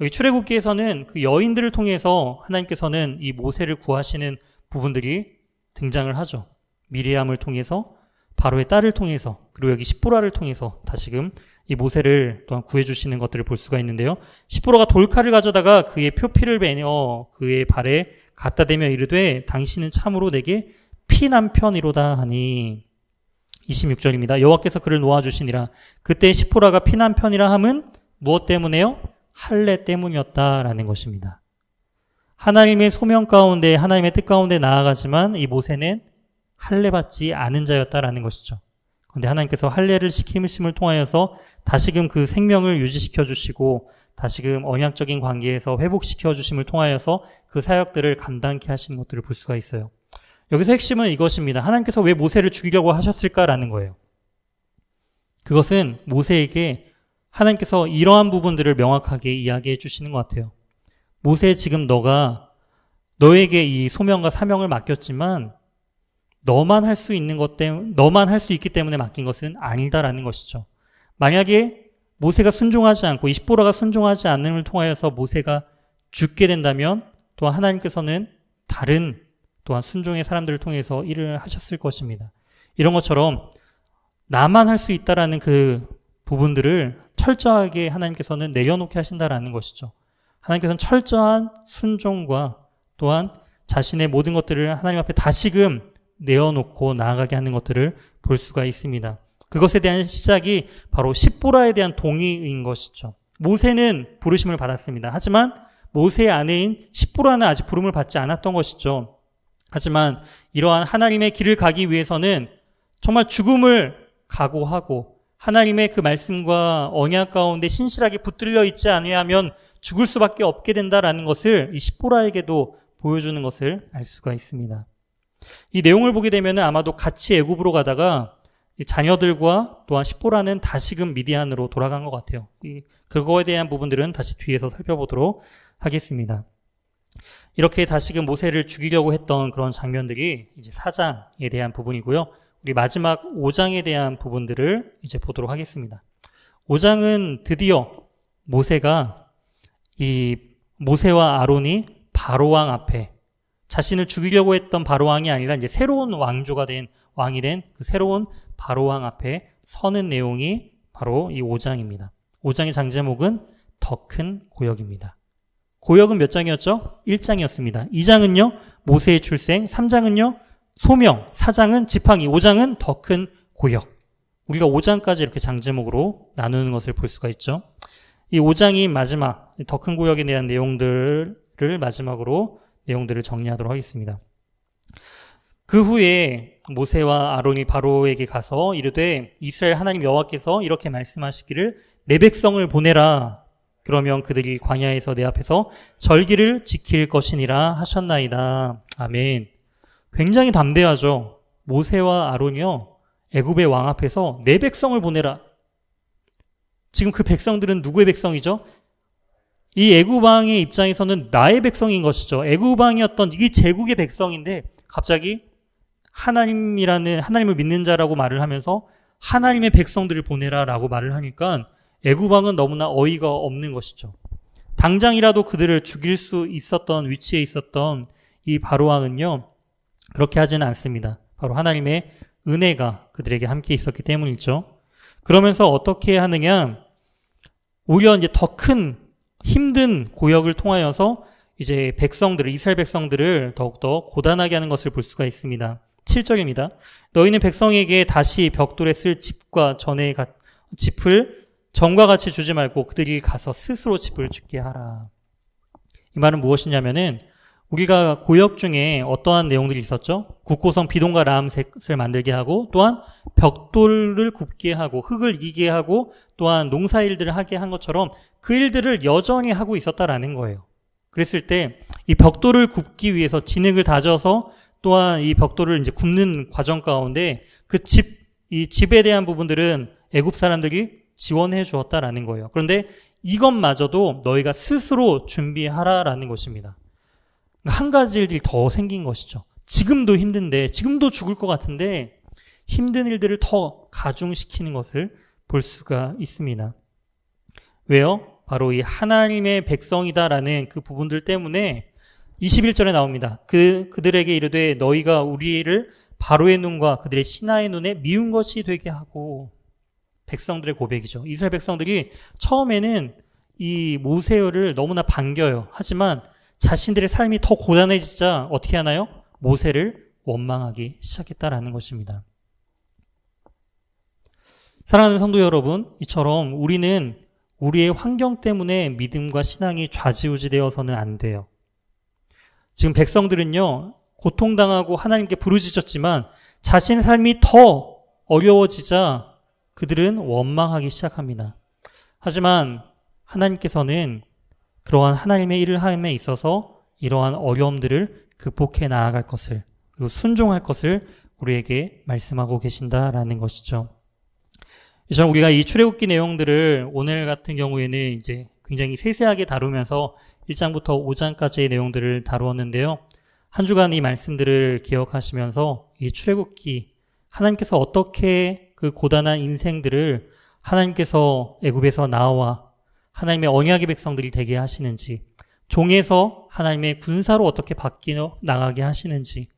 여기 출애굽기에서는 그 여인들을 통해서 하나님께서는 이 모세를 구하시는 부분들이 등장을 하죠. 미리암을 통해서, 바로의 딸을 통해서, 그리고 여기 시포라를 통해서 다시금 이 모세를 또한 구해주시는 것들을 볼 수가 있는데요. 시포라가 돌칼을 가져다가 그의 표피를 베어 그의 발에 갖다 대며 이르되 당신은 참으로 내게 피난 편이로다 하니. 26절입니다. 여호와께서 그를 놓아주시니라. 그때 시포라가 피난 편이라 함은 무엇 때문에요? 할례 때문이었다라는 것입니다. 하나님의 소명 가운데, 하나님의 뜻 가운데 나아가지만 이 모세는 할례 받지 않은 자였다라는 것이죠. 그런데 하나님께서 할례를 시키심을 통하여서 다시금 그 생명을 유지시켜 주시고 다시금 언약적인 관계에서 회복시켜 주심을 통하여서 그 사역들을 감당케 하시는 것들을 볼 수가 있어요. 여기서 핵심은 이것입니다. 하나님께서 왜 모세를 죽이려고 하셨을까라는 거예요. 그것은 모세에게 하나님께서 이러한 부분들을 명확하게 이야기해 주시는 것 같아요. 모세, 지금 너가 너에게 이 소명과 사명을 맡겼지만 너만 할 수 있는 것 때문에, 너만 할 수 있기 때문에 맡긴 것은 아니다라는 것이죠. 만약에 모세가 순종하지 않고 이십보라가 순종하지 않음을 통하여서 모세가 죽게 된다면 또한 하나님께서는 다른 또한 순종의 사람들을 통해서 일을 하셨을 것입니다. 이런 것처럼 나만 할 수 있다라는 그 부분들을 철저하게 하나님께서는 내려놓게 하신다라는 것이죠. 하나님께서는 철저한 순종과 또한 자신의 모든 것들을 하나님 앞에 다시금 내어놓고 나아가게 하는 것들을 볼 수가 있습니다. 그것에 대한 시작이 바로 십보라에 대한 동의인 것이죠. 모세는 부르심을 받았습니다. 하지만 모세의 아내인 십보라는 아직 부름을 받지 않았던 것이죠. 하지만 이러한 하나님의 길을 가기 위해서는 정말 죽음을 각오하고 하나님의 그 말씀과 언약 가운데 신실하게 붙들려 있지 않으면 죽을 수밖에 없게 된다라는 것을 이 십보라에게도 보여주는 것을 알 수가 있습니다. 이 내용을 보게 되면 아마도 같이 애굽으로 가다가 자녀들과 또한 십보라는 다시금 미디안으로 돌아간 것 같아요. 그거에 대한 부분들은 다시 뒤에서 살펴보도록 하겠습니다. 이렇게 다시금 모세를 죽이려고 했던 그런 장면들이 이제 4장에 대한 부분이고요. 우리 마지막 5장에 대한 부분들을 이제 보도록 하겠습니다. 5장은 드디어 모세가 이 모세와 아론이 바로왕 앞에 자신을 죽이려고 했던 바로왕이 아니라 이제 새로운 왕조가 된 왕이 된 그 새로운 바로왕 앞에 서는 내용이 바로 이 5장입니다. 5장의 장제목은 더 큰 고역입니다. 고역은 몇 장이었죠? 1장이었습니다. 2장은요, 모세의 출생, 3장은요, 소명, 4장은 지팡이, 5장은 더 큰 고역. 우리가 5장까지 이렇게 장제목으로 나누는 것을 볼 수가 있죠. 이 5장이 마지막, 더 큰 고역에 대한 내용들을 마지막으로 내용들을 정리하도록 하겠습니다. 그 후에 모세와 아론이 바로에게 가서 이르되 이스라엘 하나님 여호와께서 이렇게 말씀하시기를 내 백성을 보내라. 그러면 그들이 광야에서 내 앞에서 절기를 지킬 것이니라 하셨나이다. 아멘. 굉장히 담대하죠. 모세와 아론이요, 애굽의 왕 앞에서 내 백성을 보내라. 지금 그 백성들은 누구의 백성이죠? 이 애굽 왕의 입장에서는 나의 백성인 것이죠. 애굽 왕이었던 이 제국의 백성인데 갑자기 하나님을 믿는 자라고 말을 하면서 하나님의 백성들을 보내라라고 말을 하니까 애굽 왕은 너무나 어이가 없는 것이죠. 당장이라도 그들을 죽일 수 있었던 위치에 있었던 이 바로 왕은요, 그렇게 하지는 않습니다. 바로 하나님의 은혜가 그들에게 함께 있었기 때문이죠. 그러면서 어떻게 하느냐, 오히려 이제 더 큰 힘든 고역을 통하여서 이제 이스라엘 백성들을 더욱더 고단하게 하는 것을 볼 수가 있습니다. 7절입니다. 너희는 백성에게 다시 벽돌에 쓸 집과 집을 전과 같이 주지 말고 그들이 가서 스스로 집을 짓게 하라. 이 말은 무엇이냐면은 우리가 고역 중에 어떠한 내용들이 있었죠? 국고성 비동과 라암셋을 만들게 하고 또한 벽돌을 굽게 하고 흙을 이게 하고 또한 농사일들을 하게 한 것처럼 그 일들을 여전히 하고 있었다라는 거예요. 그랬을 때 이 벽돌을 굽기 위해서 진흙을 다져서 또한 이 벽돌을 이제 굽는 과정 가운데 이 집에 대한 부분들은 애굽 사람들이 지원해 주었다라는 거예요. 그런데 이것마저도 너희가 스스로 준비하라라는 것입니다. 한 가지 일들이 더 생긴 것이죠. 지금도 힘든데, 지금도 죽을 것 같은데 힘든 일들을 더 가중시키는 것을 볼 수가 있습니다. 왜요? 바로 이 하나님의 백성이다라는 그 부분들 때문에 21절에 나옵니다. 그들에게 이르되 너희가 우리를 바로의 눈과 그들의 신하의 눈에 미운 것이 되게 하고. 백성들의 고백이죠. 이스라엘 백성들이 처음에는 이 모세를 너무나 반겨요. 하지만 자신들의 삶이 더 고단해지자 어떻게 하나요? 모세를 원망하기 시작했다라는 것입니다. 사랑하는 성도 여러분, 이처럼 우리는 우리의 환경 때문에 믿음과 신앙이 좌지우지되어서는 안 돼요. 지금 백성들은요, 고통당하고 하나님께 부르짖었지만 자신의 삶이 더 어려워지자 그들은 원망하기 시작합니다. 하지만 하나님께서는 그러한 하나님의 일을 함에 있어서 이러한 어려움들을 극복해 나아갈 것을, 그리고 순종할 것을 우리에게 말씀하고 계신다라는 것이죠. 이처럼 우리가 이 출애굽기 내용들을 오늘 같은 경우에는 이제 굉장히 세세하게 다루면서 1장부터 5장까지의 내용들을 다루었는데요. 한 주간 이 말씀들을 기억하시면서 이 출애굽기, 하나님께서 어떻게 그 고단한 인생들을 하나님께서 애굽에서 나와 하나님의 언약의 백성들이 되게 하시는지, 종에서 하나님의 군사로 어떻게 바뀌어 나가게 하시는지,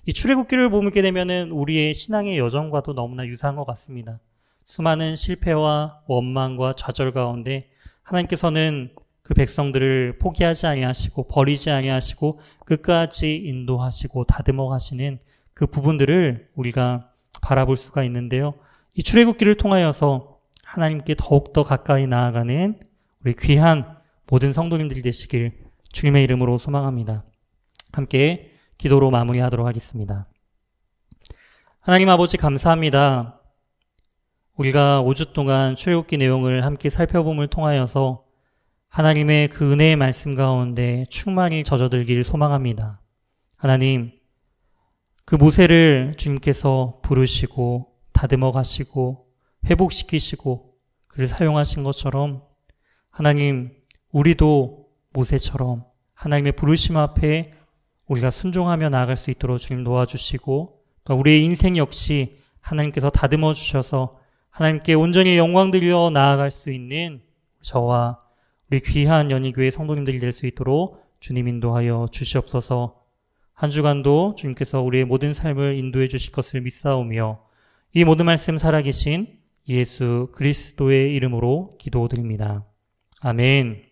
이 출애굽기를 보게 되면은 우리의 신앙의 여정과도 너무나 유사한 것 같습니다. 수많은 실패와 원망과 좌절 가운데 하나님께서는 그 백성들을 포기하지 아니하시고 버리지 아니하시고 끝까지 인도하시고 다듬어 가시는 그 부분들을 우리가 바라볼 수가 있는데요. 이 출애굽기를 통하여서 하나님께 더욱더 가까이 나아가는 우리 귀한 모든 성도님들이 되시길 주님의 이름으로 소망합니다. 함께 기도로 마무리하도록 하겠습니다. 하나님 아버지 감사합니다. 우리가 5주 동안 출애굽기 내용을 함께 살펴봄을 통하여서 하나님의 그 은혜의 말씀 가운데 충만히 젖어들길 소망합니다. 하나님, 그 모세를 주님께서 부르시고 다듬어 가시고 회복시키시고 그를 사용하신 것처럼 하나님, 우리도 모세처럼 하나님의 부르심 앞에 우리가 순종하며 나아갈 수 있도록 주님 도와주시고, 우리의 인생 역시 하나님께서 다듬어 주셔서 하나님께 온전히 영광 드려 나아갈 수 있는 저와 우리 귀한 연희교회 성도님들이 될 수 있도록 주님 인도하여 주시옵소서. 한 주간도 주님께서 우리의 모든 삶을 인도해 주실 것을 믿사오며 이 모든 말씀 살아계신 예수 그리스도의 이름으로 기도드립니다. 아멘.